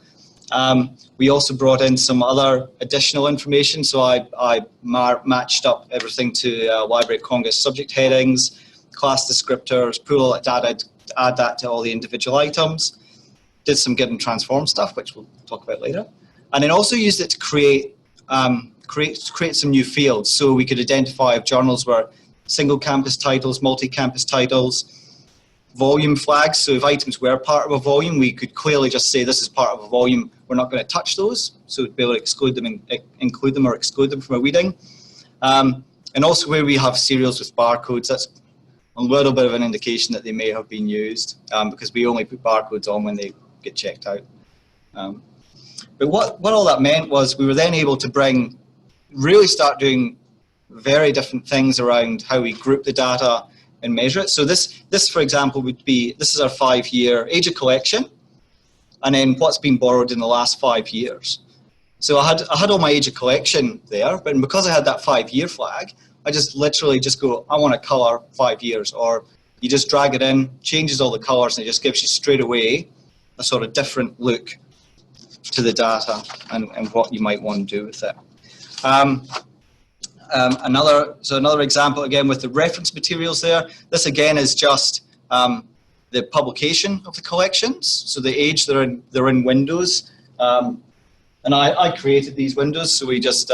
We also brought in some other additional information, so I matched up everything to Library of Congress subject headings, class descriptors, pull that data, add that to all the individual items, did some get and transform stuff, which we'll talk about later, and then also used it to create some new fields, so we could identify if journals were single campus titles, multi-campus titles, volume flags, so if items were part of a volume, we could clearly just say this is part of a volume, we're not going to touch those, so we'd be able to exclude them and include them or exclude them from a reading. And also where we have serials with barcodes, that's a little bit of an indication that they may have been used, because we only put barcodes on when they get checked out. But what all that meant was we were then able to really start doing very different things around how we group the data and measure it. So this for example, would be, this is our 5-year age of collection, and then what's been borrowed in the last 5 years. So I had all my age of collection there, but because I had that 5-year flag, I just literally just go, I want to color 5 years, or you just drag it in, changes all the colors, and it just gives you straight away a sort of different look to the data and what you might want to do with it. Another example again with the reference materials there. This again is just the publication of the collections, so the age they're in windows, and I created these windows, so we just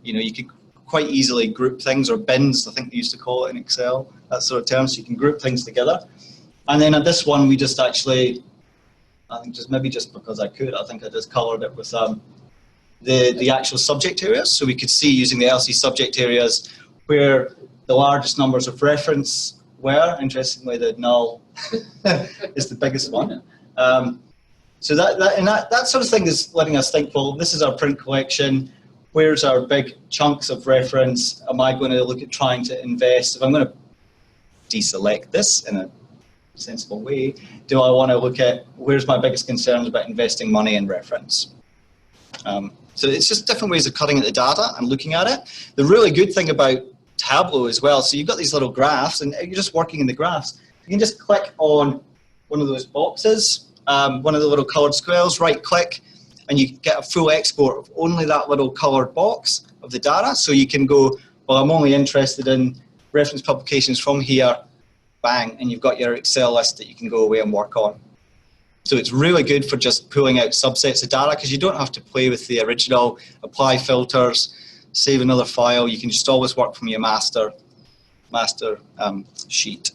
you could quite easily group things, or bins I think they used to call it in Excel, that sort of term, so you can group things together. And then at this one we just actually, I think just because I could, I think I just coloured it with the actual subject areas, so we could see using the LC subject areas where the largest numbers of reference were. Interestingly, the null is the biggest one. So that sort of thing is letting us think, well, this is our print collection, where's our big chunks of reference? Am I going to look at trying to invest? If I'm going to deselect this in a sensible way, do I want to look at where's my biggest concerns about investing money in reference? So it's just different ways of cutting at the data and looking at it. The really good thing about Tableau as well, so you've got these little graphs and you're just working in the graphs. You can just click on one of those boxes, one of the little coloured squares, right click, and you get a full export of only that little coloured box of the data. So you can go, well, I'm only interested in reference publications from here, bang, and you've got your Excel list that you can go away and work on. So it's really good for just pulling out subsets of data, because you don't have to play with the original, apply filters, save another file. You can just always work from your master sheet.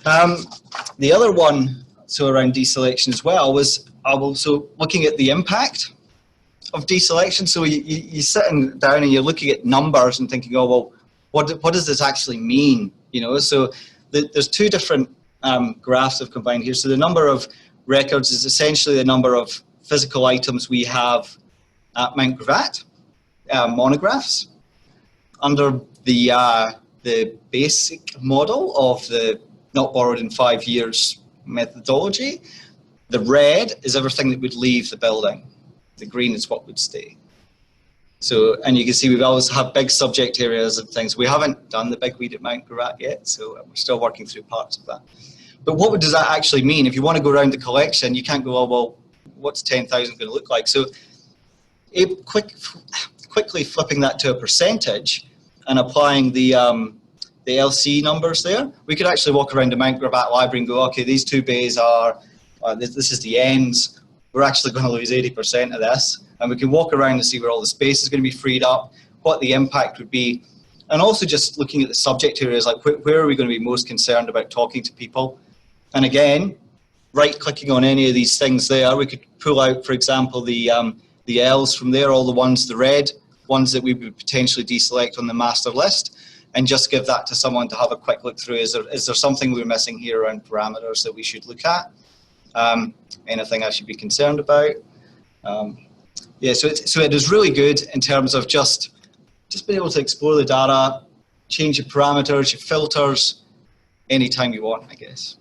The other one, so around deselection as well, was also looking at the impact of deselection. So you're sitting down and you're looking at numbers and thinking, oh, well, what does this actually mean? So there's two different graphs I've combined here. So the number of records is essentially the number of physical items we have at Mount Gravatt, monographs. Under the basic model of the not borrowed in 5 years methodology, the red is everything that would leave the building. The green is what would stay. So, and you can see we've always had big subject areas and things. We haven't done the big weed at Mount Gravatt yet, so we're still working through parts of that. But what does that actually mean? If you want to go around the collection, you can't go, oh, well, what's 10,000 going to look like? So quickly flipping that to a percentage and applying the LC numbers there, we could actually walk around the Mount Gravatt library and go, okay, these two bays are, this is the ends. We're actually going to lose 80% of this. And we can walk around and see where all the space is going to be freed up, what the impact would be. And also just looking at the subject areas, like where are we going to be most concerned about talking to people? And again, right-clicking on any of these things there, we could pull out, for example, the L's from there, all the ones, the red ones that we would potentially deselect on the master list. and just give that to someone to have a quick look through. Is there something we're missing here around parameters that we should look at? Anything I should be concerned about? Yeah, so it is really good in terms of just being able to explore the data, change your parameters, your filters, anytime you want, I guess.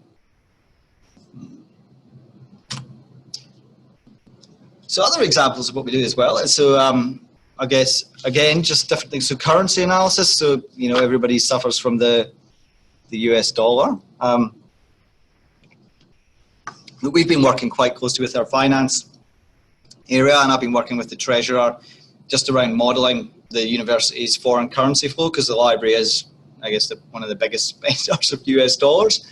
So other examples of what we do as well is, so I guess, again, just different things. So currency analysis, so, you know, everybody suffers from the US dollar. We've been working quite closely with our finance area, and I've been working with the treasurer just around modelling the university's foreign currency flow, because the library is, I guess, one of the biggest spenders of US dollars.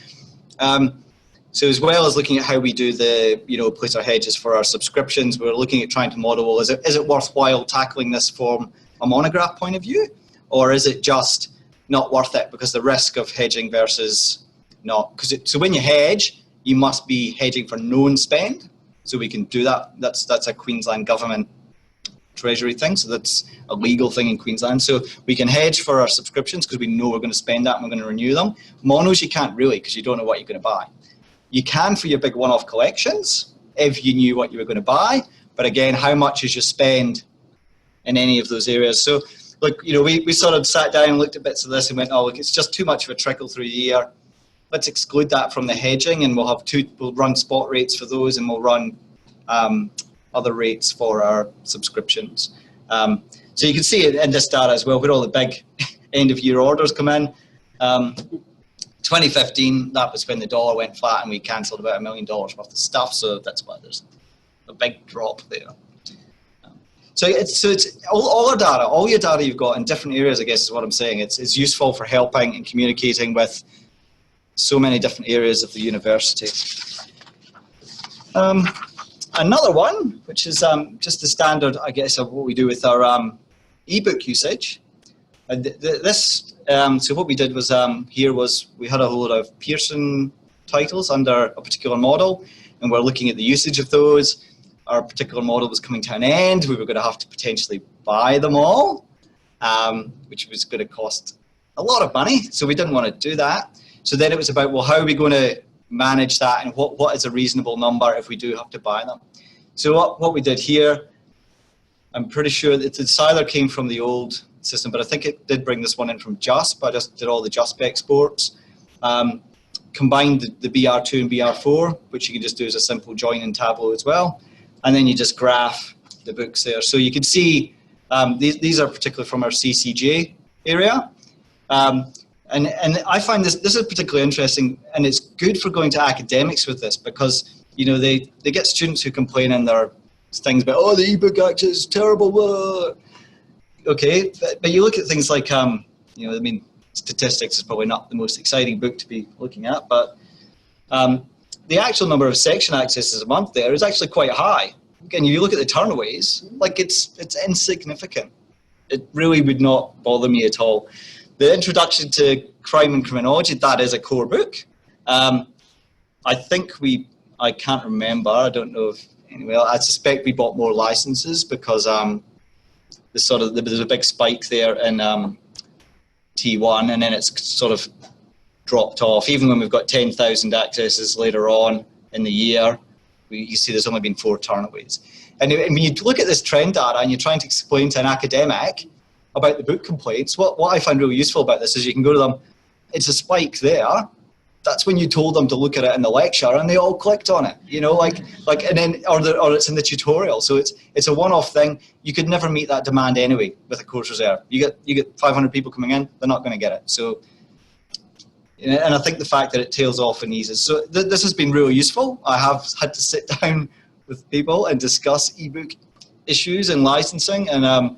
So as well as looking at how we do the, you know, place our hedges for our subscriptions, we're looking at trying to model, well, is it worthwhile tackling this from a monograph point of view, or is it just not worth it because the risk of hedging versus not? So when you hedge, you must be hedging for known spend. So we can do that. That's a Queensland government treasury thing. So that's a legal thing in Queensland. So we can hedge for our subscriptions because we know we're going to spend that and we're going to renew them. Monos you can't really, because you don't know what you're going to buy. You can for your big one-off collections if you knew what you were going to buy. But again, how much is your spend in any of those areas? So look, you know, we sort of sat down and looked at bits of this and went, oh, look, it's just too much of a trickle through the year. Let's exclude that from the hedging, and we'll run spot rates for those, and we'll run other rates for our subscriptions. So you can see it in this data as well, where all the big end of year orders come in. 2015, that was when the dollar went flat and we cancelled about $1 million worth of stuff. So that's why there's a big drop there. So it's all our data, all your data you've got in different areas, I guess is what I'm saying. It's useful for helping and communicating with so many different areas of the university. Another one, which is just the standard, I guess, of what we do with our eBook usage. So what we did was we had a whole lot of Pearson titles under a particular model, and we're looking at the usage of those. Our particular model was coming to an end. We were going to have to potentially buy them all, which was going to cost a lot of money, so we didn't want to do that. So then it was about, well, how are we going to manage that, and what is a reasonable number if we do have to buy them? So what we did here, I'm pretty sure that it either came from the old system, but I think it did bring this one in from JUSP. I just did all the JUSP exports, combined the BR2 and BR4, which you can just do as a simple join in Tableau as well, and then you just graph the books there. So you can see these are particularly from our CCJ area. And I find this is particularly interesting, and it's good for going to academics with this, because, you know, they get students who complain in their things about, oh, the ebook access is terrible. Whoa. Okay, but you look at things like, you know, I mean, statistics is probably not the most exciting book to be looking at, but the actual number of section accesses a month there is actually quite high. Again, if you look at the turnaways, like it's insignificant. It really would not bother me at all. The introduction to crime and criminology, that is a core book. I think I can't remember, I don't know if, anyway, I suspect we bought more licenses because there's a big spike there in T1, and then it's sort of dropped off. Even when we've got 10,000 accesses later on in the year, you see there's only been 4 turnaways. And when you look at this trend data and you're trying to explain to an academic about the book complaints, what I find really useful about this is you can go to them, it's a spike there. That's when you told them to look at it in the lecture, and they all clicked on it, you know, like, and then, or it's in the tutorial. So it's a one-off thing. You could never meet that demand anyway with a course reserve. You get 500 people coming in, they're not going to get it. So, and I think the fact that it tails off and eases. So this has been really useful. I have had to sit down with people and discuss ebook issues and licensing, and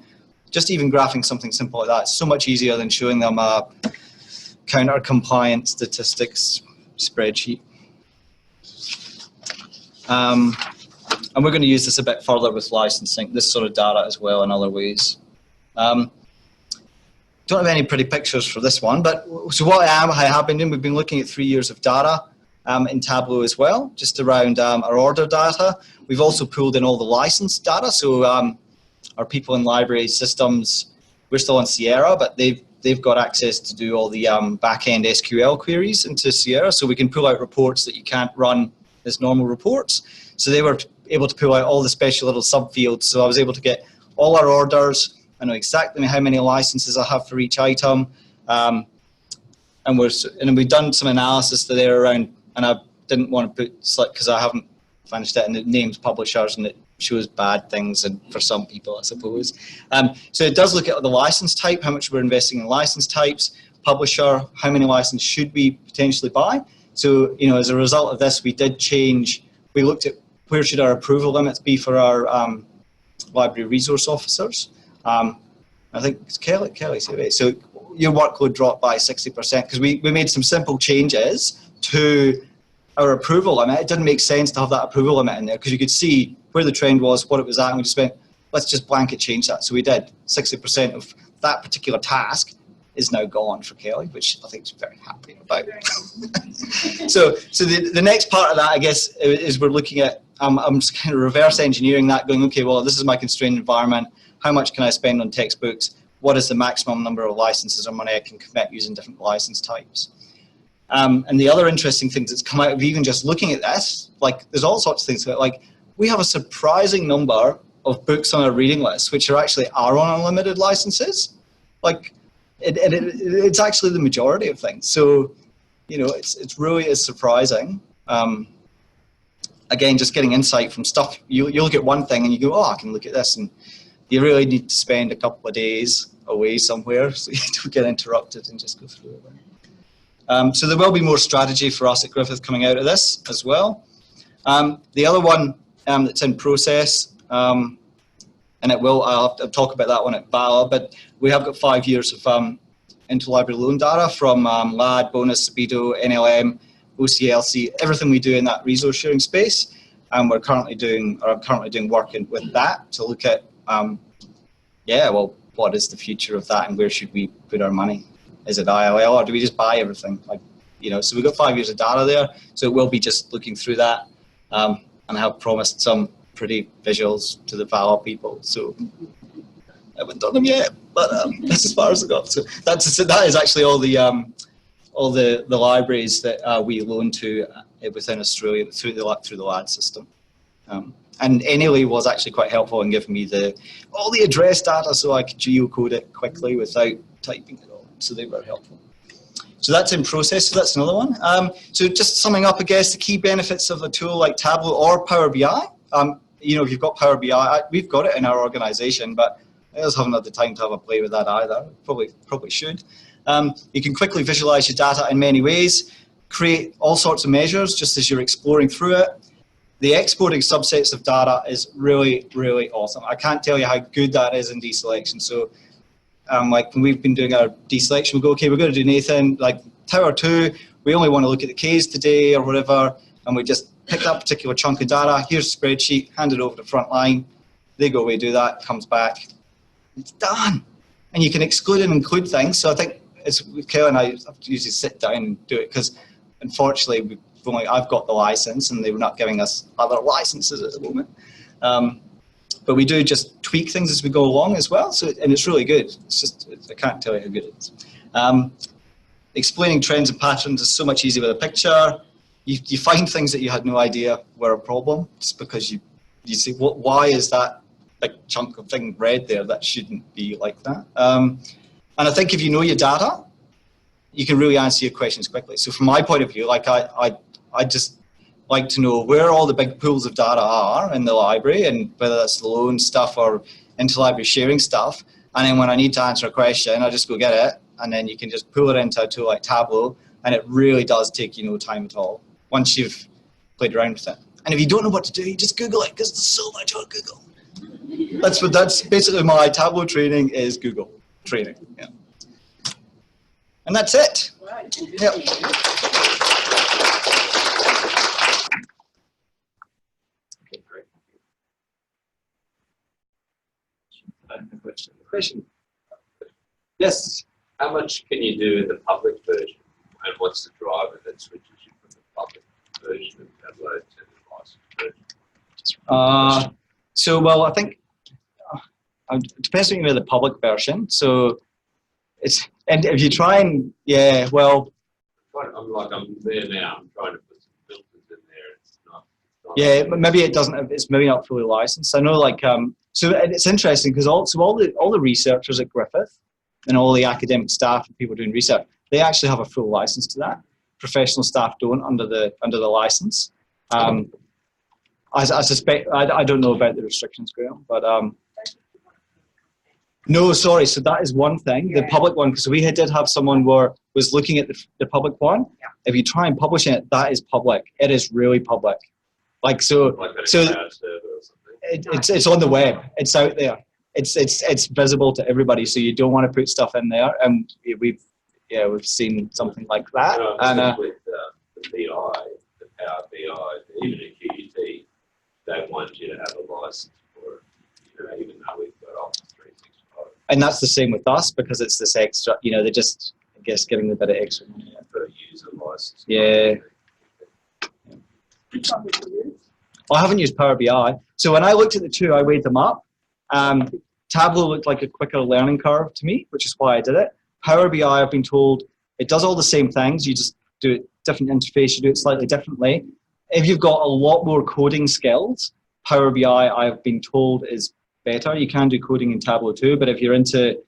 just even graphing something simple like that. It's so much easier than showing them a counter-compliant statistics spreadsheet. And we're going to use this a bit further with licensing, this sort of data as well in other ways. Don't have any pretty pictures for this one, but so what I have been doing, we've been looking at 3 years of data in Tableau as well, just around our order data. We've also pulled in all the licensed data, so our people in library systems, we're still on Sierra, but they've they've got access to do all the back-end SQL queries into Sierra, so we can pull out reports that you can't run as normal reports. So they were able to pull out all the special little subfields. So I was able to get all our orders. I know exactly how many licenses I have for each item. And we've done some analysis there around, and I didn't want to put, because I haven't finished it, and it names publishers and it shows bad things, and for some people, I suppose. So it does look at the license type, how much we're investing in license types, publisher, how many licenses should we potentially buy. So, you know, as a result of this, we did change, we looked at where should our approval limits be for our library resource officers. I think it's Kelly said it. So your workload dropped by 60% because we made some simple changes to our approval limit. It didn't make sense to have that approval limit in there because you could see where the trend was, what it was at, and we just went, let's just blanket change that. So we did. 60% of that particular task is now gone for Kelly, which I think she's very happy about. so the next part of that, I guess, is we're looking at, I'm just kind of reverse engineering that, going, okay, well, this is my constrained environment. How much can I spend on textbooks? What is the maximum number of licenses or money I can commit using different license types? And the other interesting things that's come out of even just looking at this, like there's all sorts of things, like we have a surprising number of books on our reading list which are actually on unlimited licenses. Like it's actually the majority of things. So, you know, it's really is surprising. Again, just getting insight from stuff. You look at one thing and you go, oh, I can look at this, and you really need to spend a couple of days away somewhere so you don't get interrupted and just go through it. So there will be more strategy for us at Griffith coming out of this as well. The other one that's in process, and I'll talk about that one at BALA, but we have got 5 years of interlibrary loan data from LAD, Bonus, Speedo, NLM, OCLC, everything we do in that resource sharing space. And I'm currently doing work with that to look at, well, what is the future of that and where should we put our money? Is it ILL or do we just buy everything? Like, you know, so we've got 5 years of data there. So it will be just looking through that. And I have promised some pretty visuals to the VALA people. So I haven't done them yet, but that's as far as I got. So that is actually all the libraries that we loan to within Australia through the LAD system. And NLE was actually quite helpful in giving me all the address data so I could geocode it quickly without typing it all. So they were helpful. So that's in process, so that's another one. So just summing up, I guess, the key benefits of a tool like Tableau or Power BI. You know, if you've got Power BI, we've got it in our organization, but I just haven't had the time to have a play with that either. Probably should. You can quickly visualize your data in many ways, create all sorts of measures just as you're exploring through it. The exporting subsets of data is really, really awesome. I can't tell you how good that is in deselection. So like when we've been doing our deselection, we go, okay, we're going to do Nathan, like Tower 2, we only want to look at the Ks today or whatever, and we just pick that particular chunk of data, here's a spreadsheet, hand it over to frontline, they go away, do that, comes back, it's done. And you can exclude and include things. So I think it's with Kelly and I have to usually sit down and do it because unfortunately I've got the license and they're not giving us other licenses at the moment. But we do just tweak things as we go along as well. So, and it's really good. It's just, I can't tell you how good it is. Explaining trends and patterns is so much easier with a picture. You find things that you had no idea were a problem just because you see, why is that big chunk of thing red there? That shouldn't be like that. And I think if you know your data, you can really answer your questions quickly. So from my point of view, like I just like to know where all the big pools of data are in the library and whether that's the loan stuff or interlibrary sharing stuff. And then when I need to answer a question, I just go get it. And then you can just pull it into a tool like Tableau. And it really does take you no time at all once you've played around with it. And if you don't know what to do, you just Google it because there's so much on Google. That's basically my Tableau training is Google training. Yeah. And that's it. Right. Yeah. Okay, great. Question. Yes. How much can you do in the public version, and what's the driver that switches you from the public version of Tableau to the licensed version? So, well, I think it depends on the public version. So and if you try and well. I'm there now. I'm trying to put some filters in there. It's not yeah, maybe it doesn't. It's maybe not fully licensed. I know, like, so it's interesting because all the researchers at Griffith and all the academic staff and people doing research, they actually have a full license to that. Professional staff don't under the license. I suspect I don't know about the restrictions, Graham, but no, sorry. So that is one thing. The public one, because we did have someone was looking at the public one. Yeah. If you try and publish it, that is public. It is really public. Like so. It's on the web. It's out there. It's visible to everybody. So you don't want to put stuff in there. And we've seen something like that. And with the BI, the Power BI, even a QUT, they want you to have a license for it. Even though we've got Office 365. And that's the same with us because it's this extra. They're just, I guess, giving a bit of extra money. For a user license. Yeah. I haven't used Power BI. So when I looked at the two, I weighed them up. Tableau looked like a quicker learning curve to me, which is why I did it. Power BI, I've been told, it does all the same things. You just do it different interface. You do it slightly differently. If you've got a lot more coding skills, Power BI, I've been told, is better. You can do coding in Tableau too, but if you're into,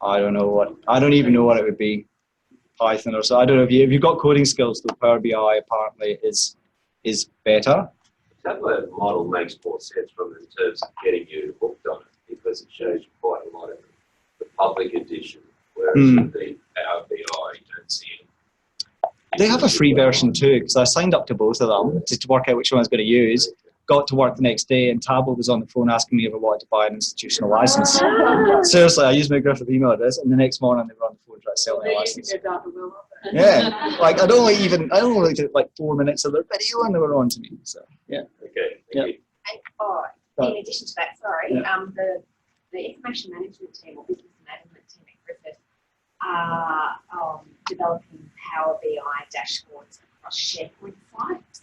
I don't even know what it would be, Python or so. I don't know if you've got coding skills, though Power BI apparently is better. The Tableau model makes more sense in terms of getting you hooked on it because it shows you quite a lot of the public edition, whereas with the Power BI you don't see it. They have a free version too, because I signed up to both of them to work out which one I was going to use. Got to work the next day and Tableau was on the phone asking me if I wanted to buy an institutional license. Seriously, I used my Griffith email address and the next morning they were on the phone trying to sell me a license. Yeah, like I only looked at like 4 minutes of their video and they were on to me. So yeah. Okay. Yeah. In addition to that, the information management team or business enablement team at Griffith are developing Power BI dashboards across SharePoint sites.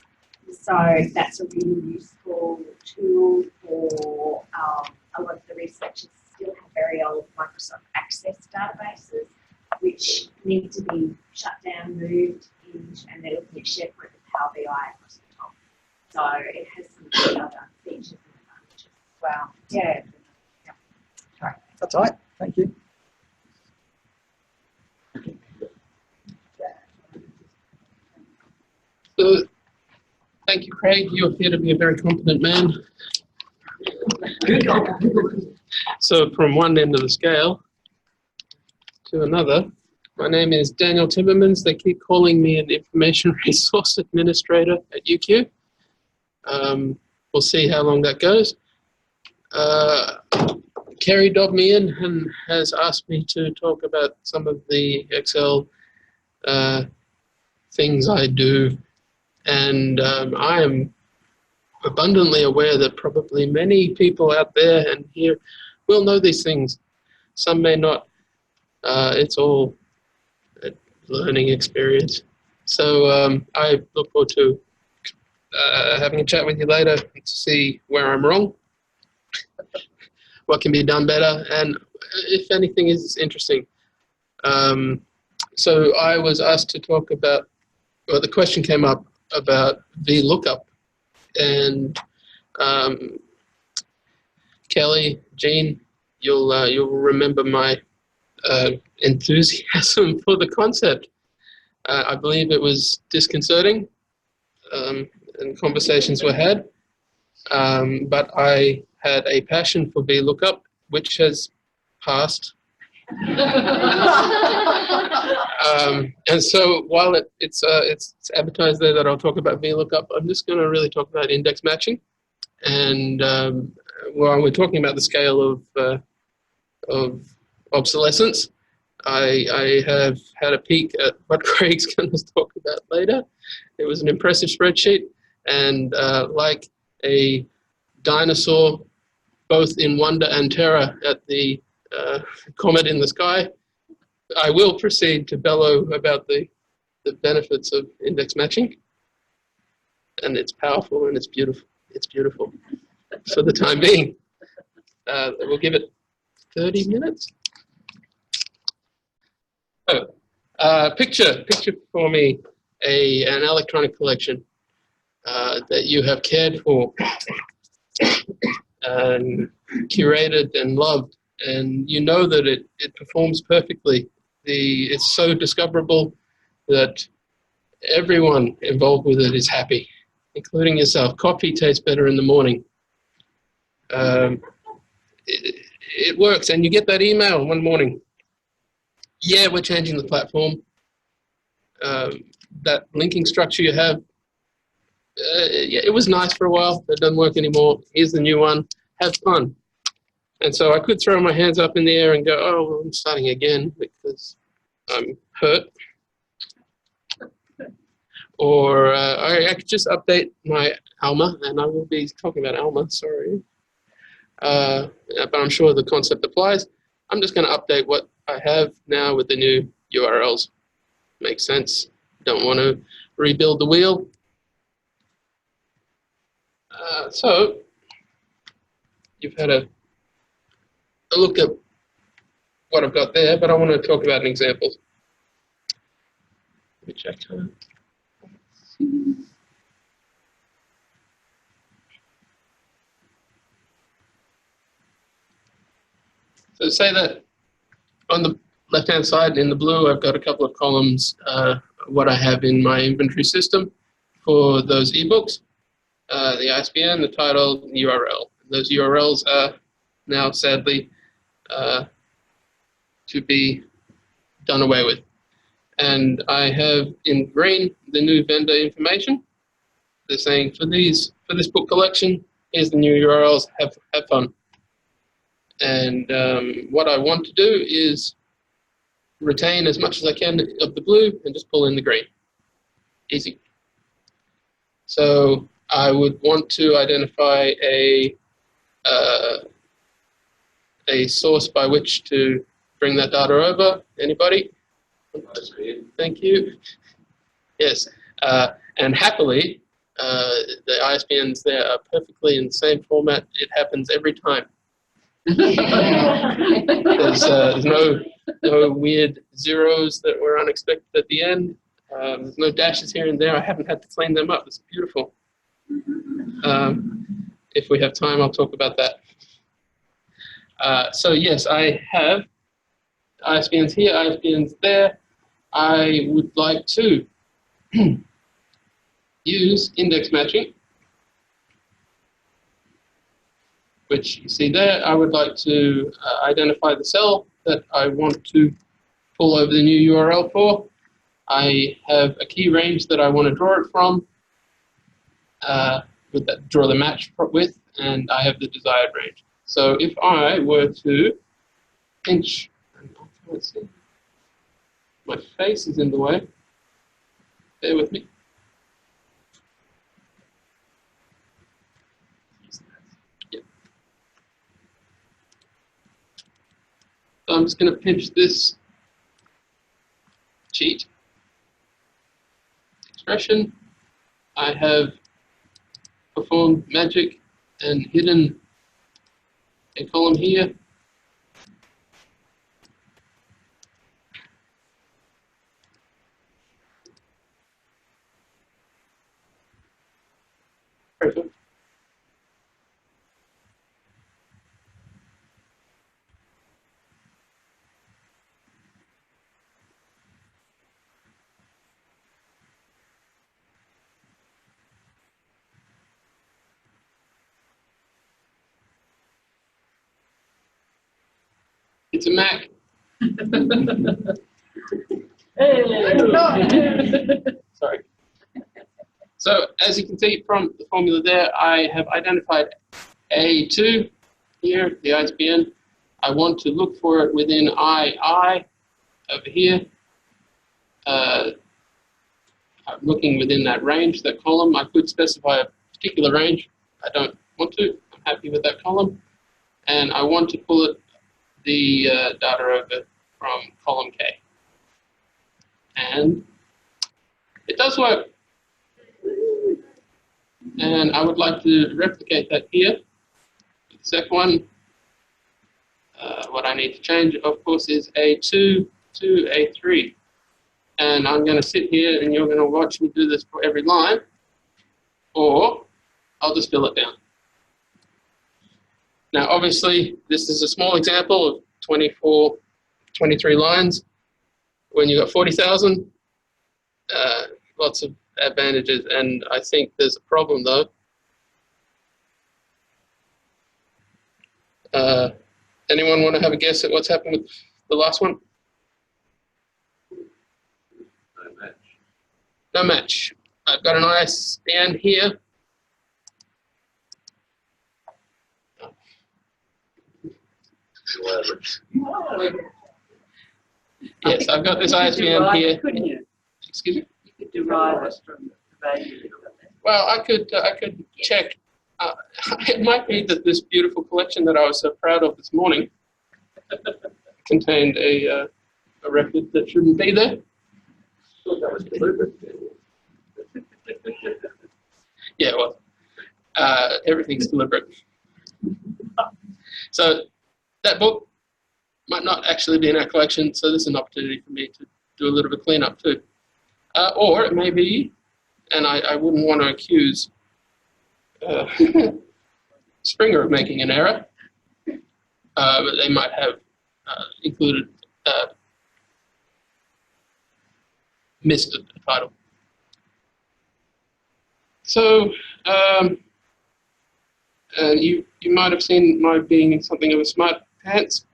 So that's a really useful tool for a lot of the researchers still have very old Microsoft Access databases which need to be shut down, moved, and they're looking at SharePoint with Power BI across the top. So it has some other features and advantages as well. Yeah. Sorry. That's all right. Thank you. Thank you, Craig. You appear to be a very competent man. So from one end of the scale to another, my name is Daniel Timmermans. They keep calling me an information resource administrator at UQ. We'll see how long that goes. Kerry dobbed me in and has asked me to talk about some of the Excel things I do. And I am abundantly aware that probably many people out there and here will know these things. Some may not. It's all a learning experience. So I look forward to having a chat with you later to see where I'm wrong, what can be done better, and if anything is interesting. So I was asked to talk about, well, the question came up about VLOOKUP, and Kelly, Jean, you'll remember my enthusiasm for the concept. I believe it was disconcerting, and conversations were had, but I had a passion for VLOOKUP, which has passed. And so while it's advertised there that I'll talk about VLOOKUP, I'm just going to really talk about index matching. And while we're talking about the scale of obsolescence, I have had a peek at what Craig's going to talk about later. It was an impressive spreadsheet, and like a dinosaur, both in wonder and terror at the comet in the sky, I will proceed to bellow about the benefits of index matching. And it's powerful and it's beautiful. It's beautiful for the time being. We'll give it 30 minutes. Picture for me an electronic collection that you have cared for and curated and loved, and you know that it performs perfectly. It's so discoverable that everyone involved with it is happy, including yourself. Coffee tastes better in the morning. It works, and you get that email one morning. Yeah, we're changing the platform. That linking structure you have, yeah, it was nice for a while, but it doesn't work anymore. Here's the new one. Have fun. And so I could throw my hands up in the air and go, oh, well, I'm starting again because I'm hurt. Or I could just update my Alma, and I will be talking about Alma, sorry. But I'm sure the concept applies. I'm just going to update what I have now with the new URLs. Makes sense. Don't want to rebuild the wheel. So you've had a look at what I've got there, but I want to talk about an example, which I can't see. So say that on the left-hand side in the blue, I've got a couple of columns, what I have in my inventory system for those ebooks, the ISBN, the title, the URL. Those URLs are now, sadly, to be done away with. And I have in green the new vendor information. They're saying for this book collection, here's the new URLs, have fun. And what I want to do is retain as much as I can of the blue and just pull in the green. Easy. So I would want to identify a source by which to bring that data over. Anybody? Thank you. Yes. And happily, the ISBNs there are perfectly in the same format. It happens every time. There's no weird zeros that were unexpected at the end. There's no dashes here and there. I haven't had to clean them up. It's beautiful. If we have time, I'll talk about that. So yes, I have ISBNs here, ISBNs there. I would like to use index matching, which you see there. I would like to identify the cell that I want to pull over the new URL for. I have a key range that I want to draw it from, draw the match with, and I have the desired range. So if I were to pinch, let's see, my face is in the way. Bear with me. Yep. So I'm just going to pinch this cheat expression. I have performed magic and hidden a column here. Perfect. It's a Mac. Sorry. So as you can see from the formula there, I have identified A2 here, the ISBN. I want to look for it within II over here. I'm looking within that range, that column. I could specify a particular range. I don't want to. I'm happy with that column. And I want to pull it the data over from column K. And it does work. And I would like to replicate that here. The second one, what I need to change, of course, is A2 to A3. And I'm going to sit here and you're going to watch me do this for every line, or I'll just fill it down. Now, obviously, this is a small example of 24, 23 lines. When you've got 40,000, lots of advantages, and I think there's a problem though. Anyone want to have a guess at what's happened with the last one? No match. No match. I've got an ISBN here. Yes, I've got this ISBN here. Couldn't you? Excuse me? You could derive it from the value. Well, I could check. It might be that this beautiful collection that I was so proud of this morning contained a record that shouldn't be there. That was deliberate. Yeah, well, everything's deliberate. So that book might not actually be in our collection, so this is an opportunity for me to do a little bit of cleanup too. Or it may be, and I wouldn't want to accuse Springer of making an error, but they might have included missed a title. So you might have seen my being something of a smart pants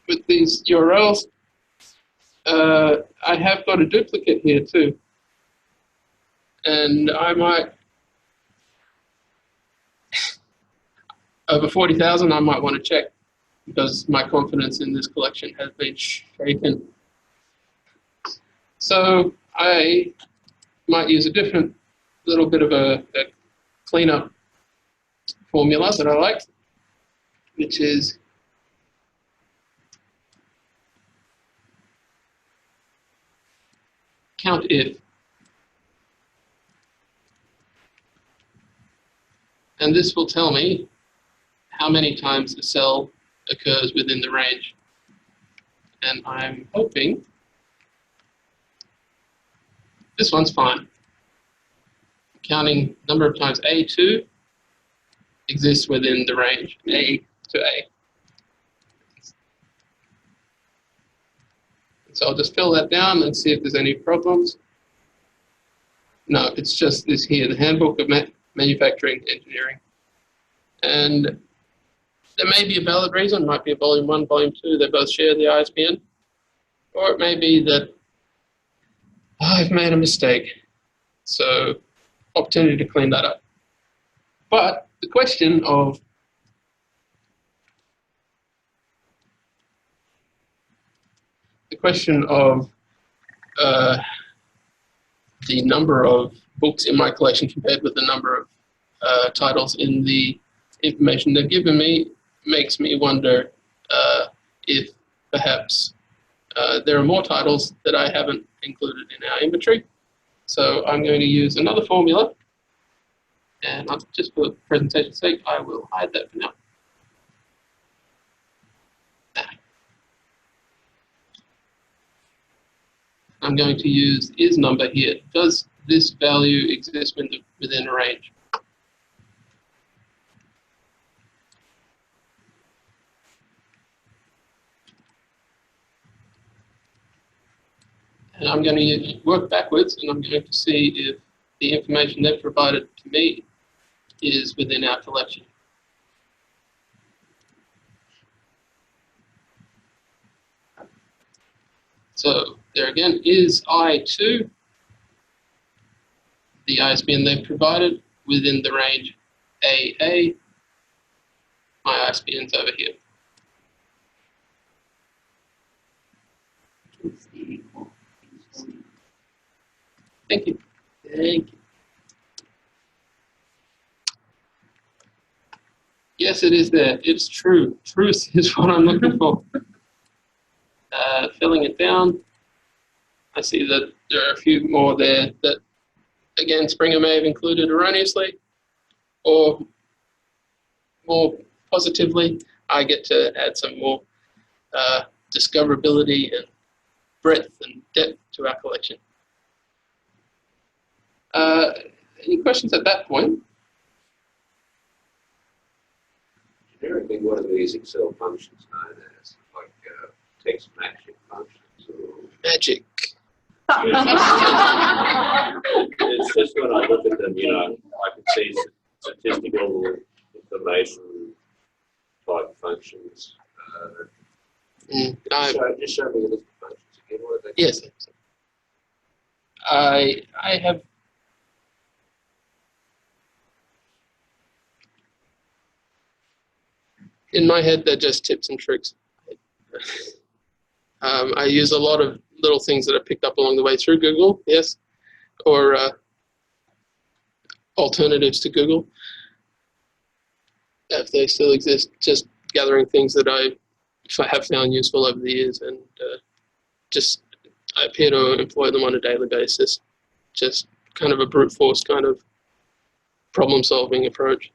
with these URLs. I have got a duplicate here too, and I might, over 40,000, I might want to check because my confidence in this collection has been shaken. So I might use a different little bit of a cleanup formula that I like, which is count if. And this will tell me how many times the cell occurs within the range. And I'm hoping this one's fine. Counting number of times A2 exists within the range A to A. So I'll just fill that down and see if there's any problems. No, it's just this here, the Handbook of Manufacturing Engineering. And there may be a valid reason, might be a volume 1, volume 2, they both share the ISBN. Or it may be that I've made a mistake. So opportunity to clean that up. But the question of the number of books in my collection compared with the number of titles in the information they've given me makes me wonder if perhaps there are more titles that I haven't included in our inventory. So I'm going to use another formula, and just for presentation's sake, I will hide that for now. I'm going to use isNumber here. Does this value exist within a range? And I'm going to work backwards, and I'm going to see if the information they've provided to me is within our collection. So there again is I2, the ISBN they've provided within the range AA. My ISBN's over here. Thank you. Thank you. Yes, it is there. It's true. Truth is what I'm looking for. Filling it down, I see that there are a few more there that, again, Springer may have included erroneously, or more positively, I get to add some more discoverability and breadth and depth to our collection. Any questions at that point? Generically, what are these Excel functions known as? Like text matching functions? Or... Magic. It's just when I look at them, you know, I can see statistical information type functions. Just show me the list of functions again. What are they? Yes. I have. In my head, they're just tips and tricks. I use a lot of little things that I picked up along the way through Google, yes, or alternatives to Google, if they still exist, just gathering things that I have found useful over the years, and I appear to employ them on a daily basis, just kind of a brute force kind of problem solving approach.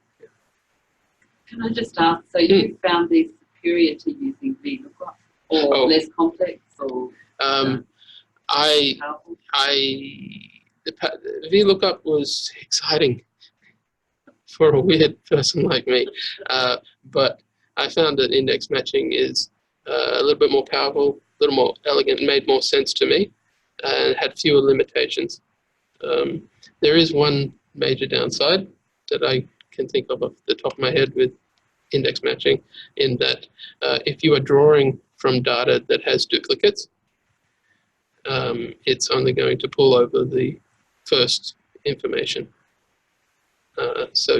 Can I just ask, so you found these superior to using VLOOKUP, or less complex, or the VLOOKUP was exciting for a weird person like me, but I found that index matching is a little bit more powerful, a little more elegant, made more sense to me, and had fewer limitations. There is one major downside that I can think of off the top of my head with index matching, in that if you are drawing from data that has duplicates, it's only going to pull over the first information. So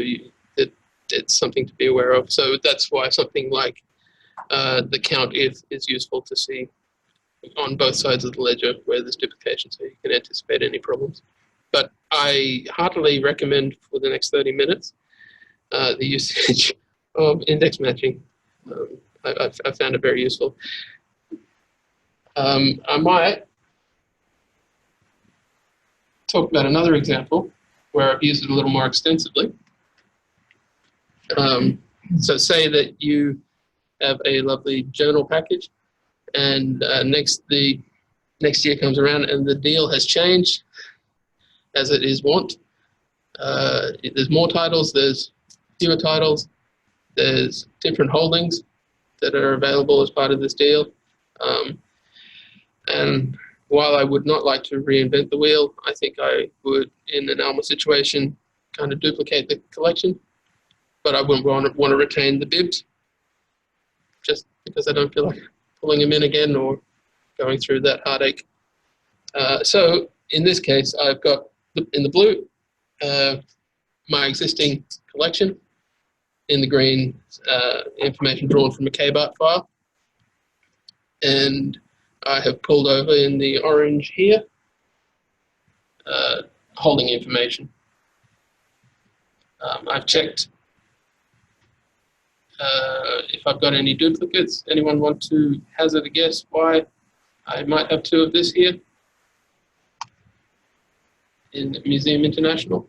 it's something to be aware of. So that's why something like the count is useful to see on both sides of the ledger where there's duplication, so you can anticipate any problems. But I heartily recommend for the next 30 minutes the usage of index matching. I found it very useful. I might talk about another example where I've used it a little more extensively. So say that you have a lovely journal package, and next year comes around and the deal has changed, as it is wont. There's more titles, there's fewer titles, there's different holdings that are available as part of this deal. And while I would not like to reinvent the wheel, I think I would, in an Alma situation, kind of duplicate the collection, but I wouldn't want to retain the bibs, just because I don't feel like pulling them in again or going through that heartache. So in this case, I've got in the blue my existing collection, in the green information drawn from a KBART file, and I have pulled over in the orange here holding information. I've checked if I've got any duplicates. Anyone want to hazard a guess why I might have two of this here in Museum International?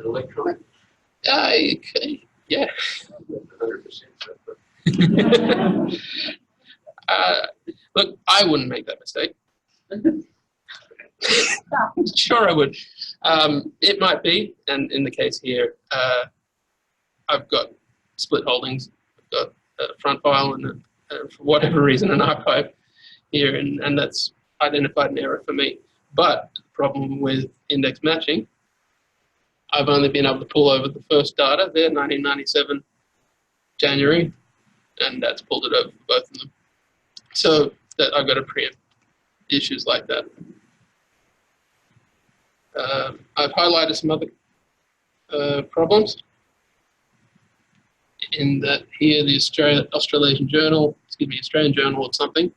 Electronic? Okay, yeah. 100%. Look, I wouldn't make that mistake. Sure I would. It might be, and in the case here, I've got split holdings. I've got a front file and for whatever reason an archive here, and that's identified an error for me. But the problem with index matching, I've only been able to pull over the first data there, 1997 January, and that's pulled it over for both of them. So that I've got to preempt issues like that. I've highlighted some other problems, in that here the Australian Journal of something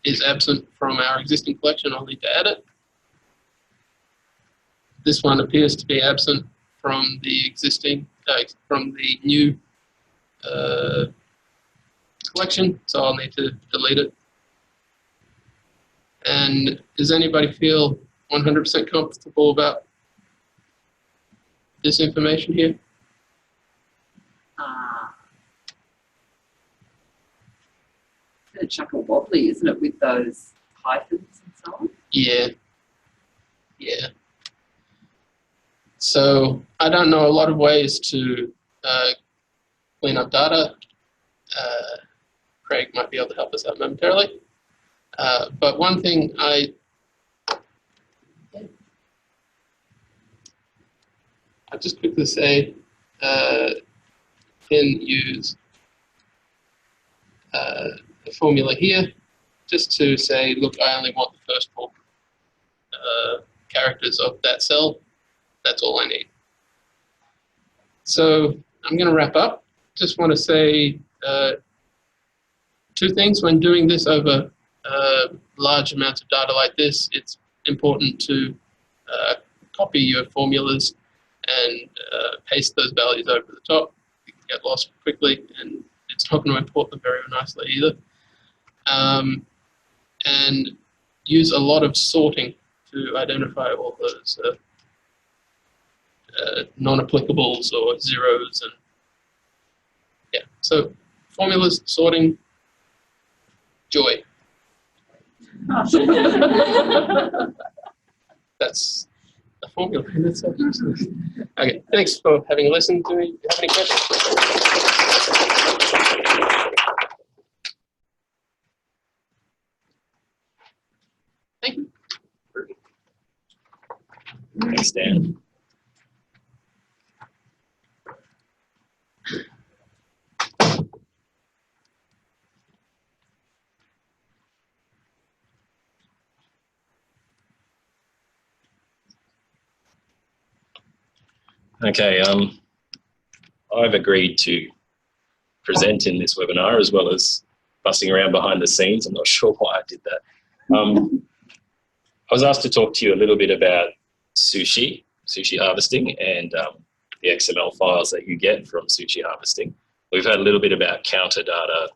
is absent from our existing collection. I'll need to add it. This one appears to be absent from the existing, from the new collection, so I'll need to delete it. And does anybody feel 100% comfortable about this information here? kind of chuckle wobbly, isn't it, with those hyphens and so on? Yeah. Yeah. So I don't know a lot of ways to clean up data. Craig might be able to help us out momentarily. But one thing I'll just quickly say, can use a formula here just to say, look, I only want the first 4 characters of that cell. That's all I need. So I'm going to wrap up. Just want to say 2 things. When doing this over large amounts of data like this, it's important to copy your formulas and paste those values over the top. You can get lost quickly, and it's not going to import them very nicely either. And use a lot of sorting to identify all those non-applicables or zeros. And yeah, so formulas, sorting, joy. That's a formula in itself. Okay, thanks for having listened to me. Do you have any questions? Thank you. Thanks, Dan. Okay, I've agreed to present in this webinar as well as fussing around behind the scenes. I'm not sure why I did that. I was asked to talk to you a little bit about sushi harvesting, and the XML files that you get from sushi harvesting. We've had a little bit about counter data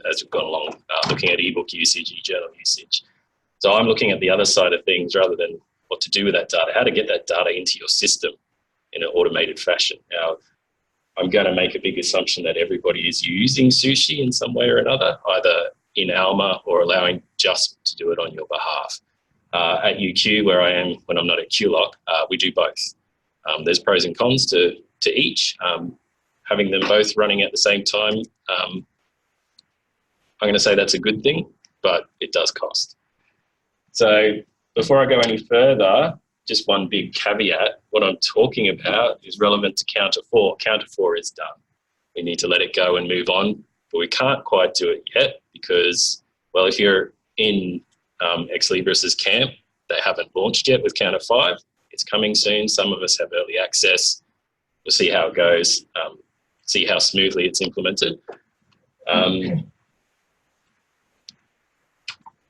as we've gone along, looking at eBook usage, eJournal usage. So I'm looking at the other side of things rather than what to do with that data, how to get that data into your system in an automated fashion. Now, I'm going to make a big assumption that everybody is using sushi in some way or another, either in Alma or allowing just to do it on your behalf. At UQ, where I am when I'm not at QLock, we do both. There's pros and cons to each. Having them both running at the same time, I'm going to say that's a good thing, but it does cost. So before I go any further, just one big caveat. What I'm talking about is relevant to Counter 4. Counter 4 is done. We need to let it go and move on, but we can't quite do it yet because, well, if you're in Ex Libris's camp, they haven't launched yet with Counter 5. It's coming soon. Some of us have early access. We'll see how it goes, see how smoothly it's implemented.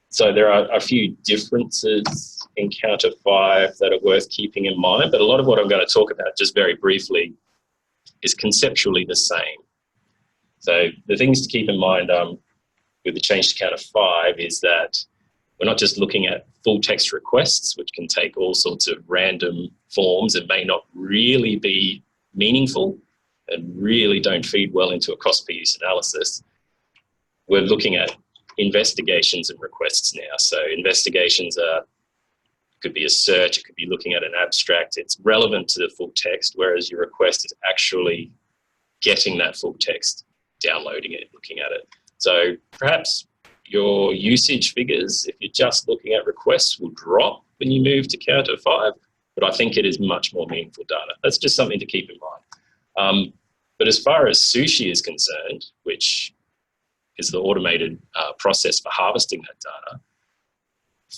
So there are a few differences in Counter 5 that are worth keeping in mind, but a lot of what I'm going to talk about just very briefly is conceptually the same. So the things to keep in mind with the change to Counter 5 is that we're not just looking at full text requests, which can take all sorts of random forms and may not really be meaningful and really don't feed well into a cost per use analysis. We're looking at investigations and requests now. So investigations could be a search, it could be looking at an abstract. It's relevant to the full text, whereas your request is actually getting that full text, downloading it, looking at it. So perhaps your usage figures, if you're just looking at requests, will drop when you move to Counter 5, but I think it is much more meaningful data. That's just something to keep in mind. But as far as sushi is concerned, which is the automated process for harvesting that data,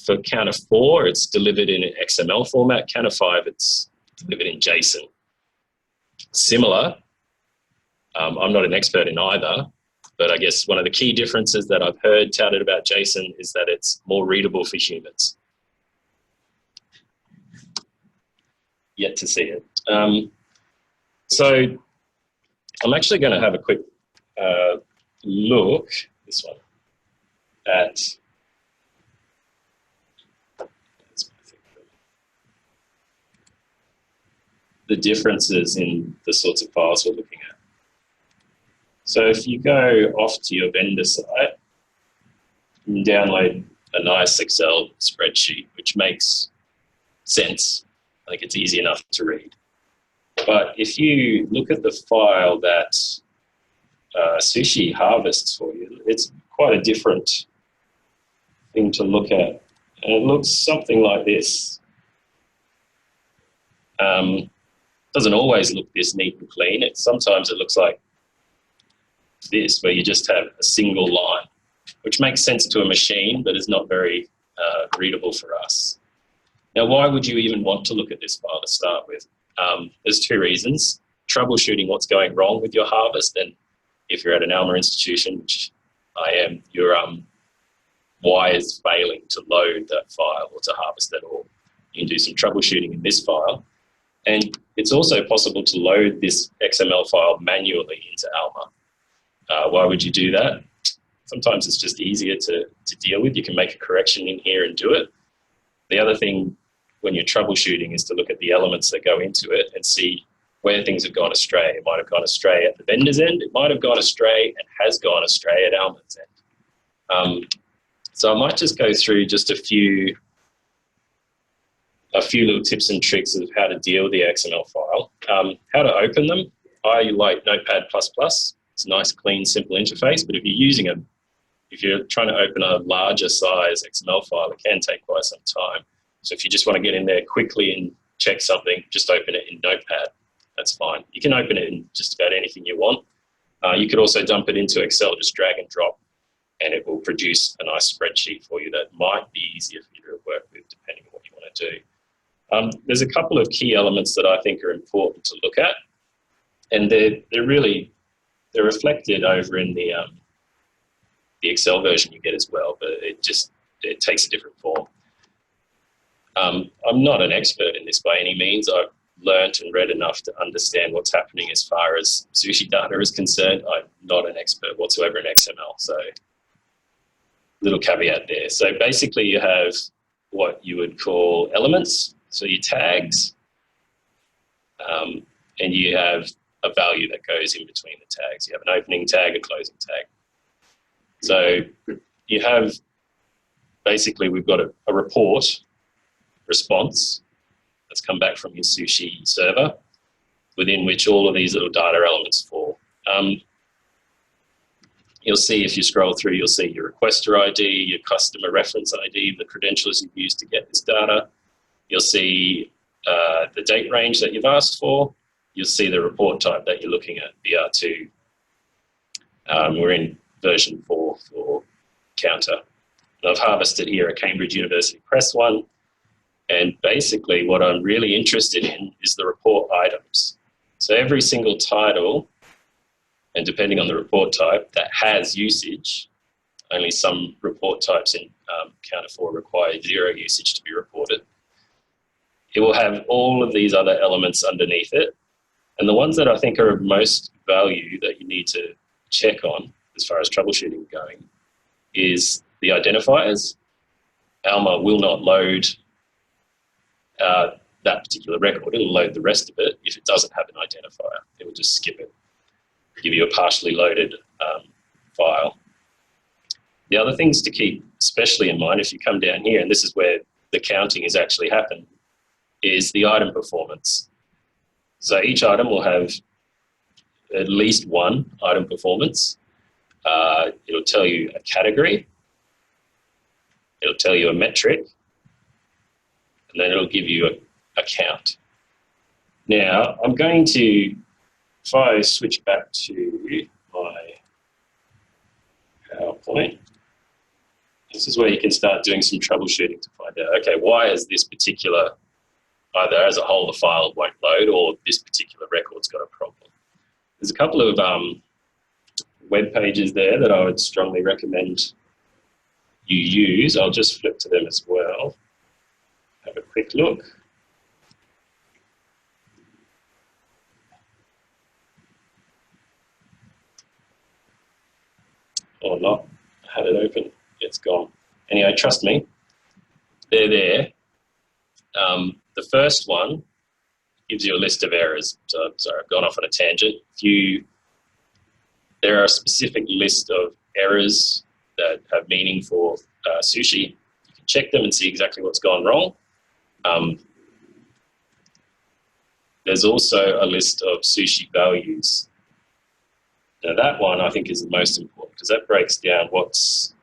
for Counter 4, it's delivered in an XML format. Counter 5, it's delivered in JSON. Similar, I'm not an expert in either, but I guess one of the key differences that I've heard touted about JSON is that it's more readable for humans. Yet to see it. So I'm actually going to have a quick look, this one, at the differences in the sorts of files we're looking at. So if you go off to your vendor site you download a nice Excel spreadsheet, which makes sense. I think it's easy enough to read. But if you look at the file that Sushi harvests for you, it's quite a different thing to look at. And it looks something like this. Doesn't always look this neat and clean. Sometimes it looks like this, where you just have a single line, which makes sense to a machine, but is not very readable for us. Now, why would you even want to look at this file to start with? There's two reasons. Troubleshooting what's going wrong with your harvest, and if you're at an ALMA institution, which I am, your why is failing to load that file or to harvest at all. You can do some troubleshooting in this file. And it's also possible to load this XML file manually into ALMA. Why would you do that? Sometimes it's just easier to deal with. You can make a correction in here and do it. The other thing when you're troubleshooting is to look at the elements that go into it and see where things have gone astray. It might have gone astray at the vendor's end. It might have gone astray and has gone astray at ALMA's end. So I might just go through just a few little tips and tricks of how to deal with the XML file. How to open them. I like Notepad++. It's a nice, clean, simple interface, but if you're trying to open a larger size XML file, it can take quite some time. So if you just want to get in there quickly and check something, just open it in Notepad. That's fine. You can open it in just about anything you want. You could also dump it into Excel, just drag and drop, and it will produce a nice spreadsheet for you that might be easier for you to work with depending on what you want to do. There's a couple of key elements that I think are important to look at, and they're reflected over in the Excel version you get as well, but it takes a different form. I'm not an expert in this by any means. I've learnt and read enough to understand what's happening as far as Sushi data is concerned. I'm not an expert whatsoever in XML, so little caveat there. So basically you have what you would call elements, so your tags, and you have a value that goes in between the tags. You have an opening tag, a closing tag. So you have, basically we've got a report response that's come back from your Sushi server, within which all of these little data elements fall. You'll see, if you scroll through, you'll see your requester ID, your customer reference ID, the credentials you've used to get this data. You'll see the date range that you've asked for. You'll see the report type that you're looking at, BR2. We're in version 4 for Counter. And I've harvested here a Cambridge University Press one. And basically what I'm really interested in is the report items. So every single title, and depending on the report type, that has usage. Only some report types in Counter 4 require 0 usage to be reported. It will have all of these other elements underneath it. And the ones that I think are of most value that you need to check on, as far as troubleshooting going, is the identifiers. ALMA will not load that particular record. It'll load the rest of it if it doesn't have an identifier. It will just skip it, give you a partially loaded file. The other things to keep especially in mind, if you come down here, and this is where the counting is actually happened, is the item performance. So each item will have at least one item performance. It'll tell you a category. It'll tell you a metric. And then it'll give you a count. Now, I'm going to, if I switch back to my PowerPoint, this is where you can start doing some troubleshooting to find out, okay, why is this particular, either as a whole the file won't load or this particular record's got a problem. There's a couple of web pages there that I would strongly recommend you use. I'll just flip to them as well. Have a quick look. Or not. I had it open. It's gone. Anyway, trust me. They're there. The first one gives you a list of errors. So, sorry, I've gone off on a tangent. There are a specific list of errors that have meaning for sushi. You can check them and see exactly what's gone wrong. There's also a list of sushi values. Now that one I think is the most important because that breaks down what's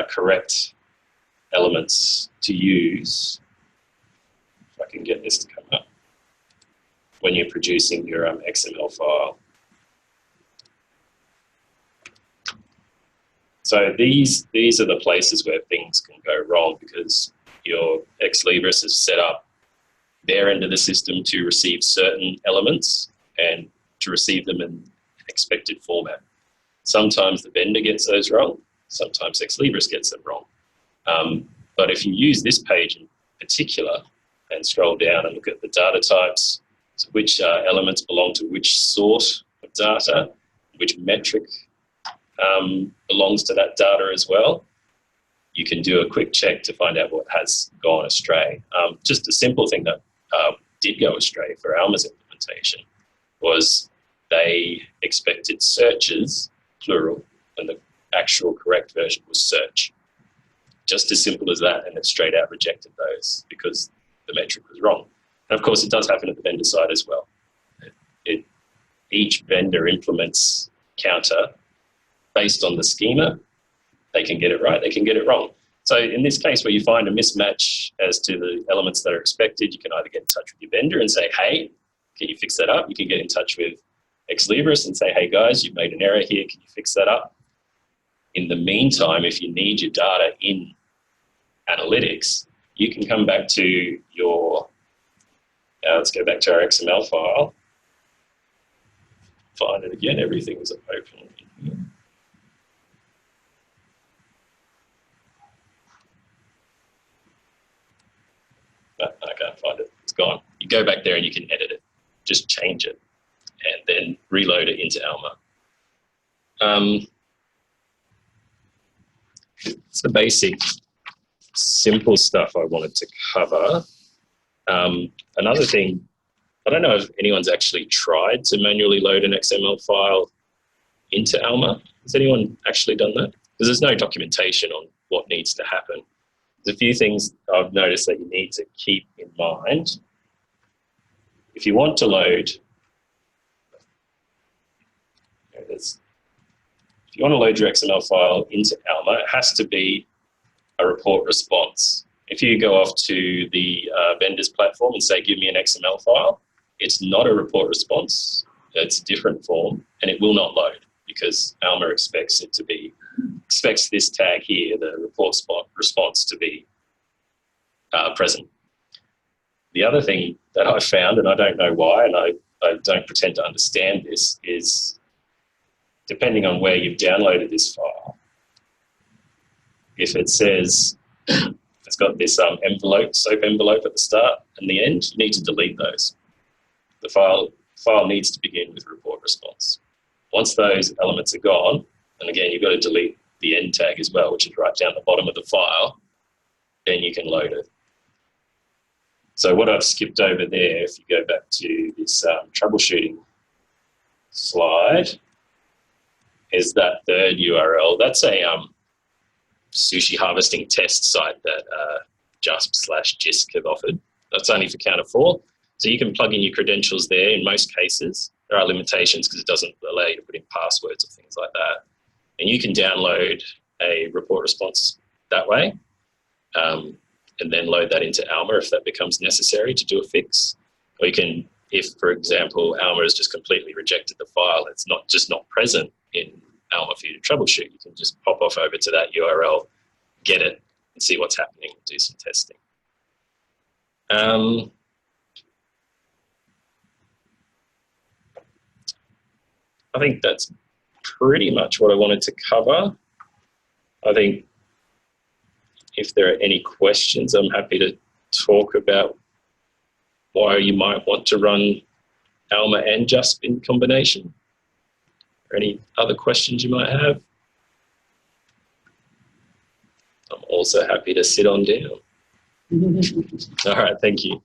correct elements to use. If I can get this to come up when you're producing your XML file. So these are the places where things can go wrong because your Ex Libris is set up their end of the system to receive certain elements and to receive them in expected format. Sometimes the vendor gets those wrong, sometimes Ex Libris gets them wrong. But if you use this page in particular and scroll down and look at the data types, so which elements belong to which sort of data, which metric belongs to that data as well, you can do a quick check to find out what has gone astray. Just a simple thing that did go astray for Alma's implementation was they expected searches, plural, and the actual correct version was search. Just as simple as that, and it straight out rejected those because the metric was wrong. And of course, it does happen at the vendor side as well. Each vendor implements counter based on the schema. They can get it right, they can get it wrong. So in this case where you find a mismatch as to the elements that are expected, you can either get in touch with your vendor and say, hey, can you fix that up? You can get in touch with Ex Libris and say, hey guys, you've made an error here, can you fix that up? In the meantime, if you need your data in analytics, you can come back to your, let's go back to our XML file, find it again, everything was open in here. I can't find it, it's gone. You go back there and you can edit it, just change it, and then reload it into Alma. It's the basic, simple stuff I wanted to cover. Another thing, I don't know if anyone's actually tried to manually load an XML file into Alma. Has anyone actually done that? Because there's no documentation on what needs to happen. There's a few things I've noticed that you need to keep in mind. If you want to load, if you want to load your XML file into Alma, it has to be a report response. If you go off to the vendor's platform and say, give me an XML file, it's not a report response, it's a different form, and it will not load because Alma expects it to be, expects this tag here, the report response, to be present. The other thing that I found, and I don't know why, and I don't pretend to understand this, is depending on where you've downloaded this file, if it says it's got this envelope, soap envelope at the start and the end, you need to delete those. The file needs to begin with report response. Once those elements are gone, and again, you've got to delete the end tag as well, which is right down the bottom of the file, then you can load it. So what I've skipped over there, if you go back to this troubleshooting slide, is that third URL. That's a sushi harvesting test site that JUSP/JISC have offered. That's only for Counter 4. So you can plug in your credentials there in most cases. There are limitations because it doesn't allow you to put in passwords or things like that. And you can download a report response that way and then load that into Alma if that becomes necessary to do a fix. Or you can, if, for example, Alma has just completely rejected the file, it's just not present in Alma for you to troubleshoot, you can just pop off over to that URL, get it, and see what's happening and do some testing. I think that's pretty much what I wanted to cover. I think if there are any questions, I'm happy to talk about why you might want to run Alma and JUSP in combination. Or any other questions you might have. I'm also happy to sit on down. All right, thank you.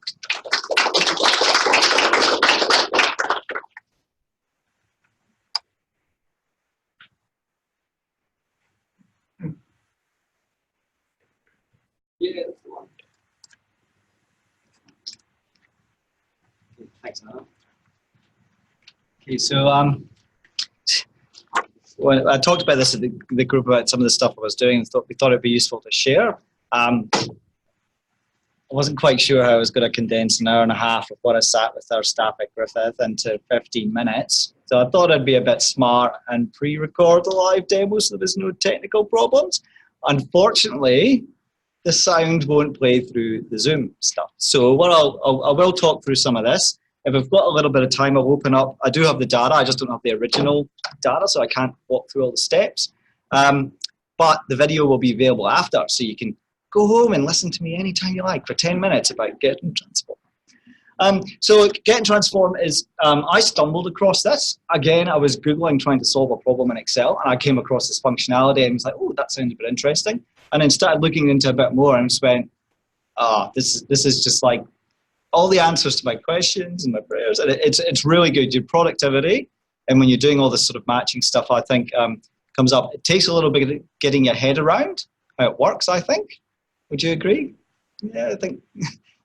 Thanks, Anna. Okay, so well, I talked about this at the group about some of the stuff I was doing, and we thought it'd be useful to share. I wasn't quite sure how I was going to condense an hour and a half of what I sat with our staff at Griffith into 15 minutes. So I thought I'd be a bit smart and pre-record the live demo so there was no technical problems. Unfortunately, the sound won't play through the Zoom stuff. So what I will talk through some of this. If I've got a little bit of time, I'll open up. I do have the data, I just don't have the original data, so I can't walk through all the steps. But the video will be available after, so you can go home and listen to me anytime you like for 10 minutes about Get and Transform. So Get and Transform is, I stumbled across this. Again, I was Googling trying to solve a problem in Excel, and I came across this functionality and was like, oh, that sounds a bit interesting. And then started looking into a bit more and just went, this is just like all the answers to my questions and my prayers. And it's really good. Your productivity, and when you're doing all this sort of matching stuff, I think comes up. It takes a little bit of getting your head around how it works, I think. Would you agree? Yeah, I think.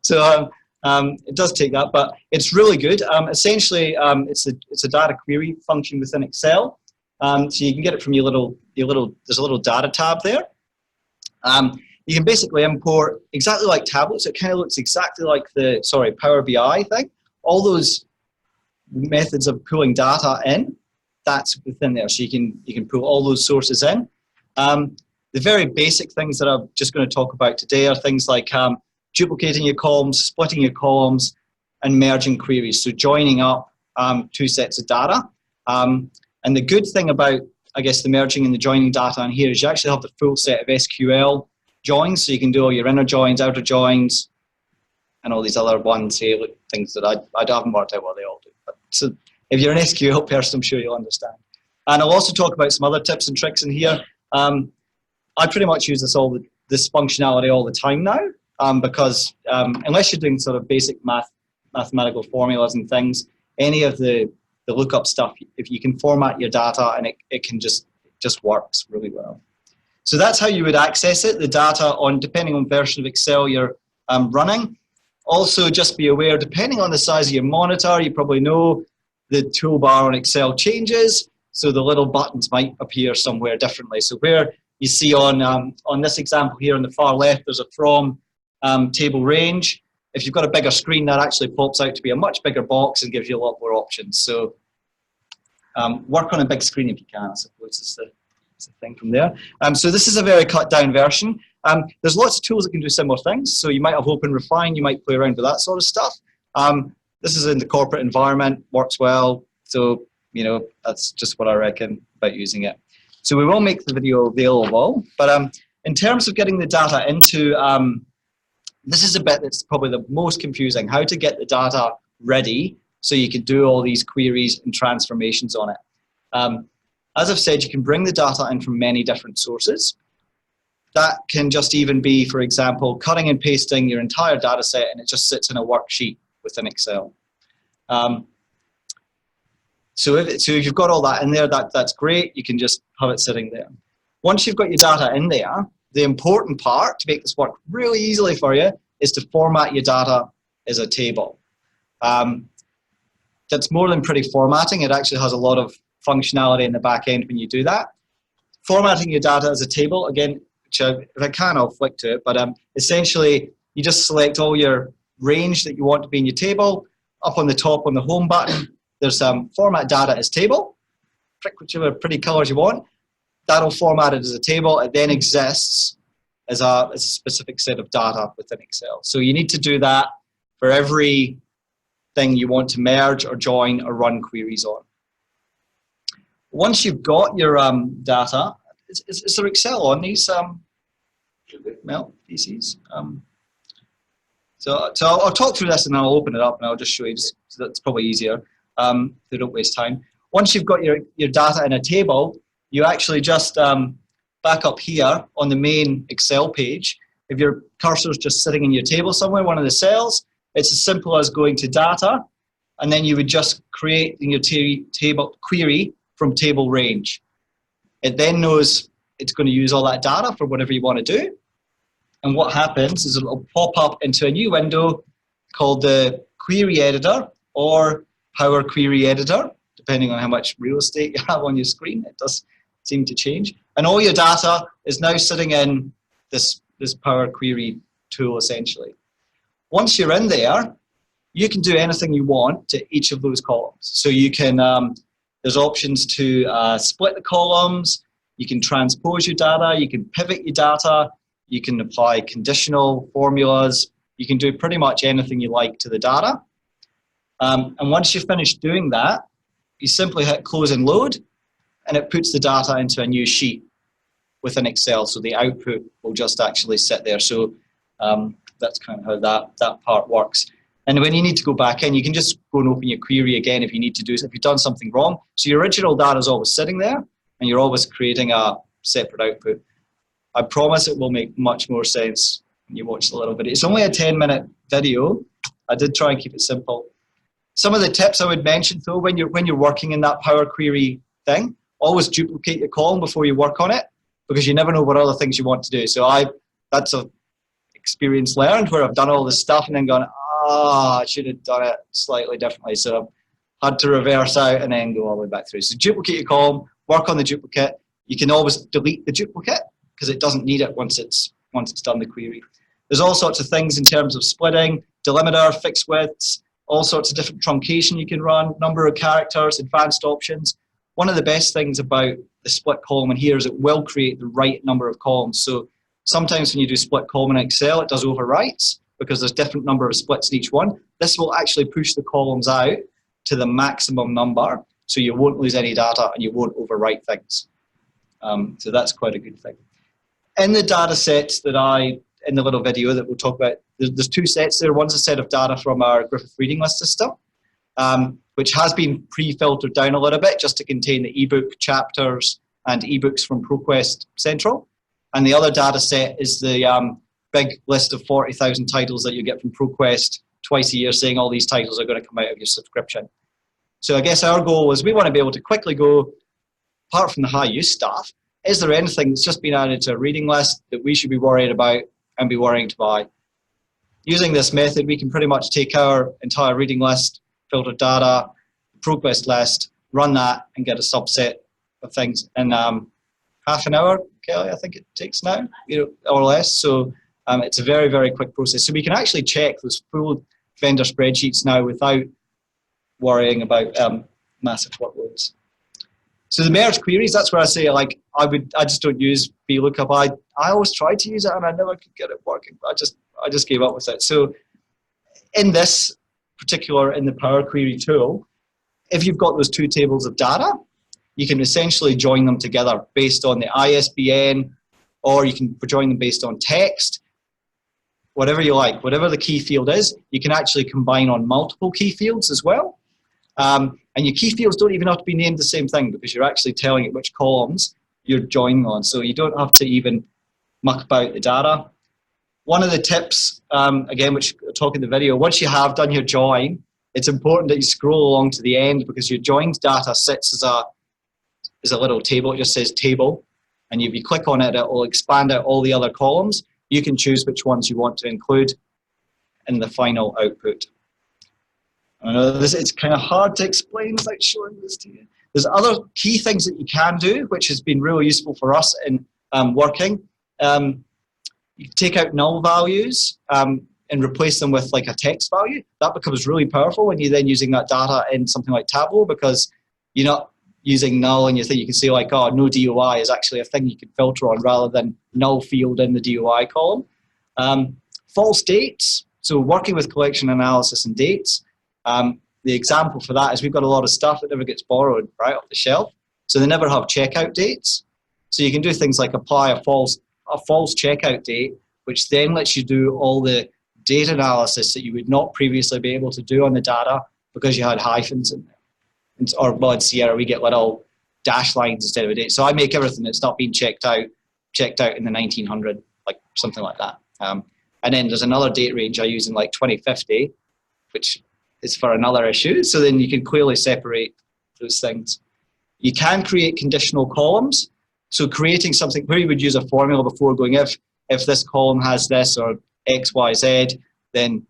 So it does take that, but it's really good. Essentially, it's a data query function within Excel. So you can get it from there's a little data tab there. You can basically import exactly like Tableau, so it kind of looks exactly like the, Power BI thing. All those methods of pulling data in, that's within there. So you can pull all those sources in. The very basic things that I'm just going to talk about today are things like duplicating your columns, splitting your columns, and merging queries. So joining up two sets of data. And the good thing about, I guess, the merging and the joining data in here is you actually have the full set of SQL joins, so you can do all your inner joins, outer joins, and all these other ones here, things that I haven't worked out what they all do. But so if you're an SQL person, I'm sure you'll understand. And I'll also talk about some other tips and tricks in here. I pretty much use this functionality all the time now, because unless you're doing sort of basic mathematical formulas and things, any of the lookup stuff, if you can format your data, and it can just works really well. So that's how you would access it, the data depending on version of Excel you're running. Also, just be aware, depending on the size of your monitor, you probably know the toolbar on Excel changes, so the little buttons might appear somewhere differently. So where you see on this example here on the far left, there's a from table range. If you've got a bigger screen, that actually pops out to be a much bigger box and gives you a lot more options. So work on a big screen if you can, I suppose is the thing from there. So this is a very cut down version. There's lots of tools that can do similar things. So you might have Open Refine, you might play around with that sort of stuff. This is in the corporate environment, works well. So, that's just what I reckon about using it. So we will make the video available, but in terms of getting the data into, this is a bit that's probably the most confusing, how to get the data ready so you can do all these queries and transformations on it. As I've said, you can bring the data in from many different sources. That can just even be, for example, cutting and pasting your entire data set and it just sits in a worksheet within Excel. So if you've got all that in there, that's great. You can just have it sitting there. Once you've got your data in there, the important part to make this work really easily for you is to format your data as a table. That's more than pretty formatting. It actually has a lot of functionality in the back end when you do that. Formatting your data as a table, again, which if I can, I'll flick to it, but essentially you just select all your range that you want to be in your table. Up on the top on the home button, there's format data as table. Pick whichever pretty colors you want. That'll format it as a table. It then exists as a specific set of data within Excel. So you need to do that for every thing you want to merge or join or run queries on. Once you've got your data, is there Excel on these PCs? So I'll talk through this and then I'll open it up and I'll just show you, so that's probably easier, so you don't waste time. Once you've got your data in a table, you actually just back up here on the main Excel page. If your cursor's just sitting in your table somewhere, one of the cells, it's as simple as going to data, and then you would just create in your table query from table range. It then knows it's going to use all that data for whatever you want to do. And what happens is it'll pop up into a new window called the Query Editor, or Power Query Editor, depending on how much real estate you have on your screen. It does seem to change. And all your data is now sitting in this Power Query tool, essentially. Once you're in there, you can do anything you want to each of those columns. So you can, there's options to split the columns, you can transpose your data, you can pivot your data, you can apply conditional formulas, you can do pretty much anything you like to the data. And once you've finished doing that, you simply hit close and load, and it puts the data into a new sheet within Excel. So the output will just actually sit there. So that's kind of how that part works. And when you need to go back in, you can just go and open your query again if you need to do, if you've done something wrong. So your original data is always sitting there, and you're always creating a separate output. I promise it will make much more sense when you watch the little video. It's only a 10-minute video. I did try and keep it simple. Some of the tips I would mention, though, when you're working in that Power Query thing, always duplicate your column before you work on it, because you never know what other things you want to do. So that's a experience learned where I've done all this stuff and then gone, I should have done it slightly differently. So I had to reverse out and then go all the way back through. So duplicate your column, work on the duplicate. You can always delete the duplicate because it doesn't need it once it's done the query. There's all sorts of things in terms of splitting, delimiter, fixed widths, all sorts of different truncation you can run, number of characters, advanced options. One of the best things about the split column in here is it will create the right number of columns. So sometimes when you do split column in Excel, it does overwrites because there's different number of splits in each one. This will actually push the columns out to the maximum number, so you won't lose any data and you won't overwrite things. So that's quite a good thing. In the data sets that in the little video that we'll talk about, there's two sets there. One's a set of data from our Griffith reading list system, which has been pre-filtered down a little bit just to contain the eBook chapters and eBooks from ProQuest Central. And the other data set is the big list of 40,000 titles that you get from ProQuest twice a year, saying all these titles are going to come out of your subscription. So I guess our goal was we want to be able to quickly go, apart from the high use stuff, is there anything that's just been added to a reading list that we should be worried about and be worrying to buy? Using this method, we can pretty much take our entire reading list, filtered data, ProQuest list, run that and get a subset of things in half an hour, Kelly, I think it takes now, or less. So it's a very, very quick process. So we can actually check those full vendor spreadsheets now without worrying about massive workloads. So the merge queries, that's where I say, like, I just don't use VLOOKUP. I always tried to use it and I never could get it working. I just gave up with it. So in this particular, in the Power Query tool, if you've got those two tables of data, you can essentially join them together based on the ISBN, or you can join them based on text, whatever you like. Whatever the key field is, you can actually combine on multiple key fields as well. And your key fields don't even have to be named the same thing because you're actually telling it which columns you're joining on. So you don't have to even muck about the data. One of the tips, again, which I talk in the video, once you have done your join, it's important that you scroll along to the end because your joined data sits as a little table. It just says table. And if you click on it, it will expand out all the other columns. You can choose which ones you want to include in the final output. I know it's kind of hard to explain without showing this to you. There's other key things that you can do, which has been really useful for us in working. You can take out null values and replace them with like a text value. That becomes really powerful when you're then using that data in something like Tableau because you're not using null and you think you can say like, oh, no DOI is actually a thing you can filter on rather than null field in the DOI column. False dates, so working with collection analysis and dates. The example for that is we've got a lot of stuff that never gets borrowed right off the shelf. So they never have checkout dates. So you can do things like apply a false checkout date, which then lets you do all the data analysis that you would not previously be able to do on the data because you had hyphens in there. Or well, in Sierra, we get little dash lines instead of a date. So I make everything that's not been checked out in the 1900, like something like that. And then there's another date range I use in like 2050, which is for another issue. So then you can clearly separate those things. You can create conditional columns. So creating something where you would use a formula before going, if this column has this or X, Y, Z, then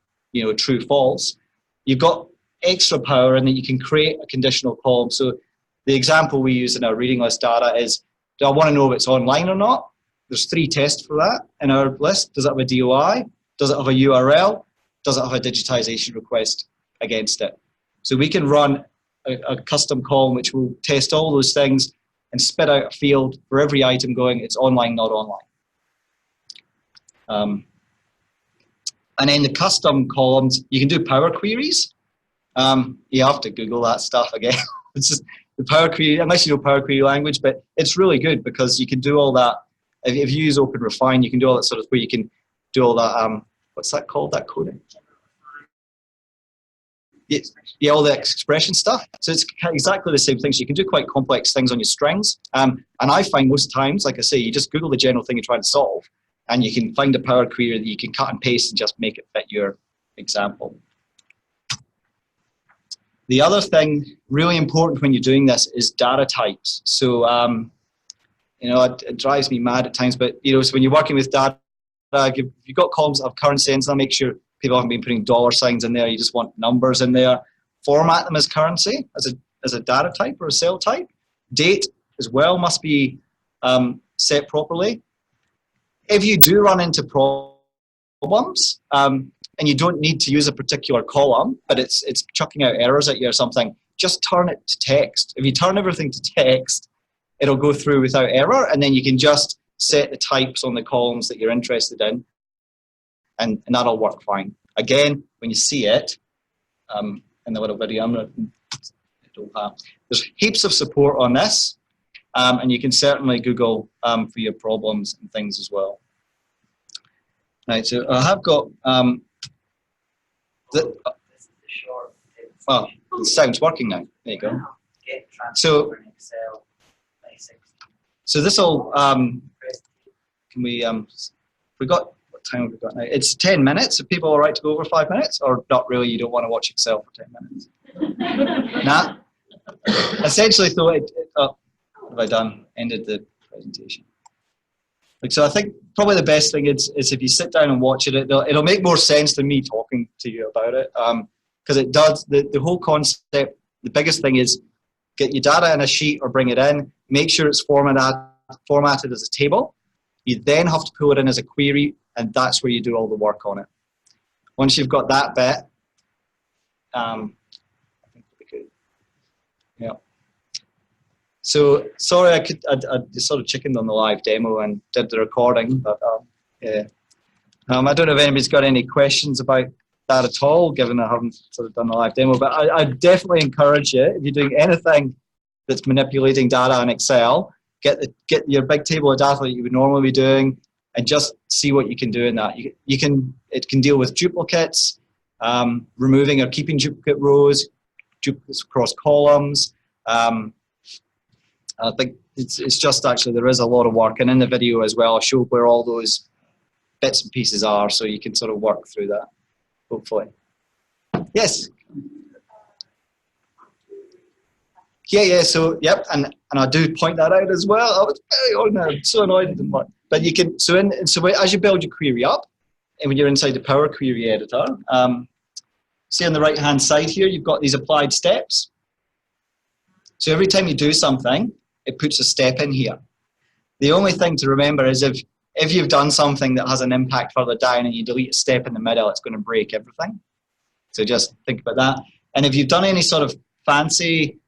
true, false. You've got extra power in that you can create a conditional column. So the example we use in our reading list data is, do I want to know if it's online or not? There's 3 tests for that in our list. Does it have a DOI? Does it have a URL? Does it have a digitization request against it? So we can run a custom column which will test all those things and spit out a field for every item going, it's online, not online. And then the custom columns, you can do power queries. You have to Google that stuff again. It's just the power query, unless you know power query language, but it's really good because you can do all that. If you use OpenRefine, you can do all that sort of where you can do all that, what's that called, that coding? Yeah, all the expression stuff. So it's exactly the same thing. So you can do quite complex things on your strings. And I find most times, like I say, you just Google the general thing you're trying to solve, and you can find a power query that you can cut and paste and just make it fit your example. The other thing really important when you're doing this is data types. So, you know, it drives me mad at times, but, you know, so when you're working with data, if you've got columns that have currency in them, make sure people haven't been putting dollar signs in there. You just want numbers in there. Format them as currency, as a data type or a cell type. Date as well must be set properly. If you do run into problems, and you don't need to use a particular column, but it's chucking out errors at you or something, just turn it to text. If you turn everything to text, it'll go through without error, and then you can just set the types on the columns that you're interested in, and that'll work fine. Again, when you see it, in the little video, there's heaps of support on this, and you can certainly Google for your problems and things as well. Right, so I have got, well, the sound's working now. There you go. So this will, can we, we got, what time have we got now? It's 10 minutes. Are people all right to go over 5 minutes? Or not really, you don't want to watch Excel for 10 minutes? Nah? Essentially, though, oh, what have I done? Ended the presentation. So I think probably the best thing is if you sit down and watch it, it'll make more sense than me talking to you about it, because it does, the whole concept, the biggest thing is get your data in a sheet or bring it in, make sure it's formatted as a table. You then have to pull it in as a query, and that's where you do all the work on it. Once you've got that bit, I think we could, yeah. So sorry, I just sort of chickened on the live demo and did the recording, but yeah. I don't know if anybody's got any questions about that at all, given I haven't sort of done the live demo. But I definitely encourage you, if you're doing anything that's manipulating data in Excel, get your big table of data that you would normally be doing, and just see what you can do in that. It can deal with duplicates, removing or keeping duplicate rows, duplicates across columns. I think it's just actually, there is a lot of work, and in the video as well, I show where all those bits and pieces are, so you can sort of work through that, hopefully. Yes? Yeah, so, yep, and I do point that out as well. I was so annoyed it didn't work. But you can, so as you build your query up, and when you're inside the Power Query editor, see on the right-hand side here, you've got these applied steps. So every time you do something, it puts a step in here. The only thing to remember is if you've done something that has an impact further down and you delete a step in the middle, it's going to break everything. So just think about that. And if you've done any sort of fancy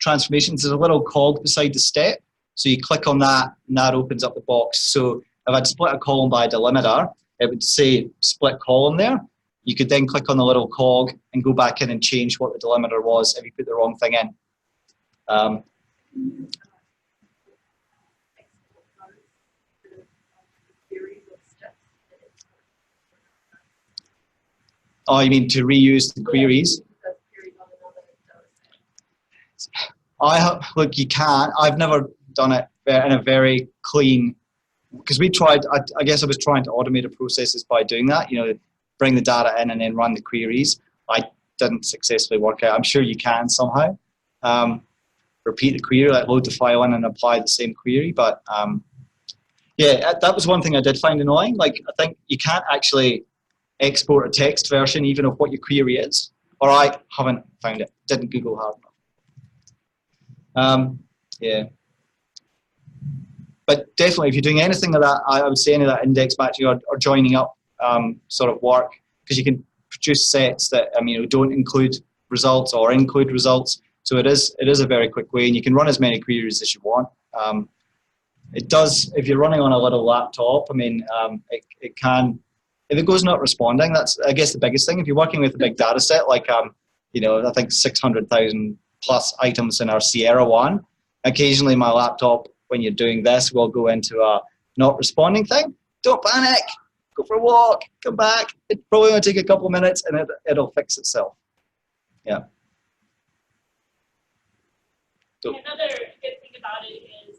transformations, there's a little cog beside the step. So you click on that and that opens up the box. So if I'd split a column by a delimiter, it would say split column there. You could then click on the little cog and go back in and change what the delimiter was if you put the wrong thing in. Oh, you mean to reuse the queries? Look, you can. I've never done it in a very clean, because we tried, I guess I was trying to automate the processes by doing that, you know, bring the data in and then run the queries. I didn't successfully work out. I'm sure you can somehow. Repeat the query, like load the file in and apply the same query, but yeah, that was one thing I did find annoying. Like, I think you can't actually export a text version even of what your query is. or I haven't found it. Didn't Google hard enough. Yeah. But definitely, if you're doing anything like that, I would say any of that index matching or joining up sort of work, because you can produce sets that don't include results or include results. So it is a very quick way, and you can run as many queries as you want. It does, if you're running on a little laptop, it can, if it goes not responding, that's, I guess, the biggest thing. If you're working with a big data set, like, I think 600,000 plus items in our Sierra one, occasionally my laptop, when you're doing this, will go into a not responding thing. Don't panic. Go for a walk. Come back. It probably will take a couple of minutes, and it'll fix itself. Yeah. Another good thing about it is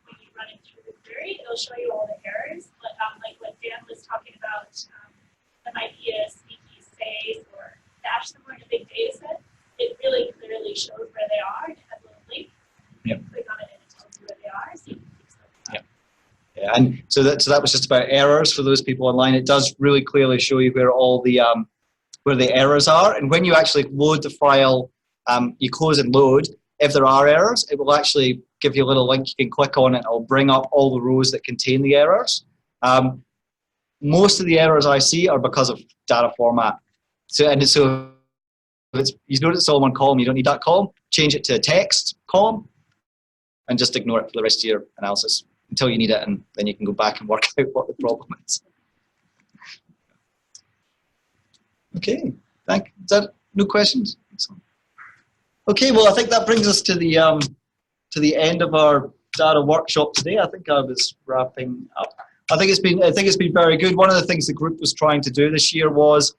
when you run it through the query, it'll show you all the errors. But like what Dan was talking about, there might be a sneaky space or dash somewhere in a big data set. It really clearly shows where they are, and it has a little link. You can click on it and it tells you where they are, so you can fix them. Yeah, and so that was just about errors for those people online. It does really clearly show you where all the where the errors are, and when you actually load the file, you close and load. If there are errors, it will actually give you a little link. You can click on it, and it'll bring up all the rows that contain the errors. Most of the errors I see are because of data format. So if you notice it's all one column, you don't need that column. Change it to a text column, and just ignore it for the rest of your analysis until you need it, and then you can go back and work out what the problem is. Okay, is that no questions? Excellent. Okay, well, I think that brings us to the end of our data workshop today. I think I was wrapping up. I think it's been very good. One of the things the group was trying to do this year was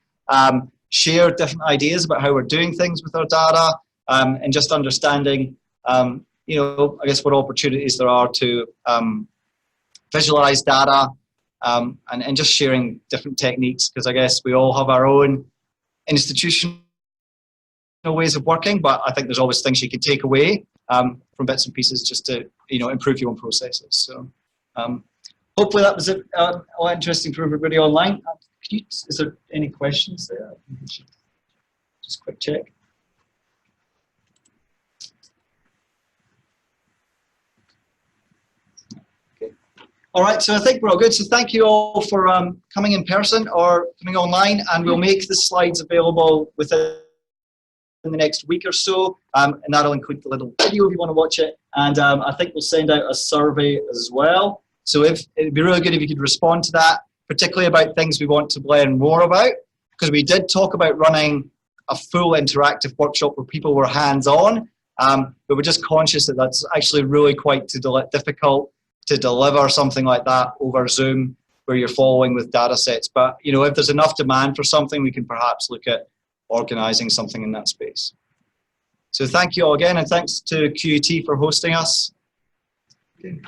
share different ideas about how we're doing things with our data, and just understanding, I guess what opportunities there are to visualize data, and just sharing different techniques, because I guess we all have our own institutional ways of working, but I think there's always things you can take away from bits and pieces just to improve your own processes. So hopefully that was it. All interesting for everybody online. Is there any questions there? Just quick check. Okay. All right, so I think we're all good. So thank you all for coming in person or coming online, and we'll make the slides available within the next week or so, and that'll include the little video if you want to watch it, and I think we'll send out a survey as well. So it'd be really good if you could respond to that, particularly about things we want to learn more about, because we did talk about running a full interactive workshop where people were hands-on, but we're just conscious that that's actually really quite difficult to deliver something like that over Zoom where you're following with data sets. But if there's enough demand for something, we can perhaps look at organizing something in that space. So thank you all again, and thanks to QUT for hosting us. Okay.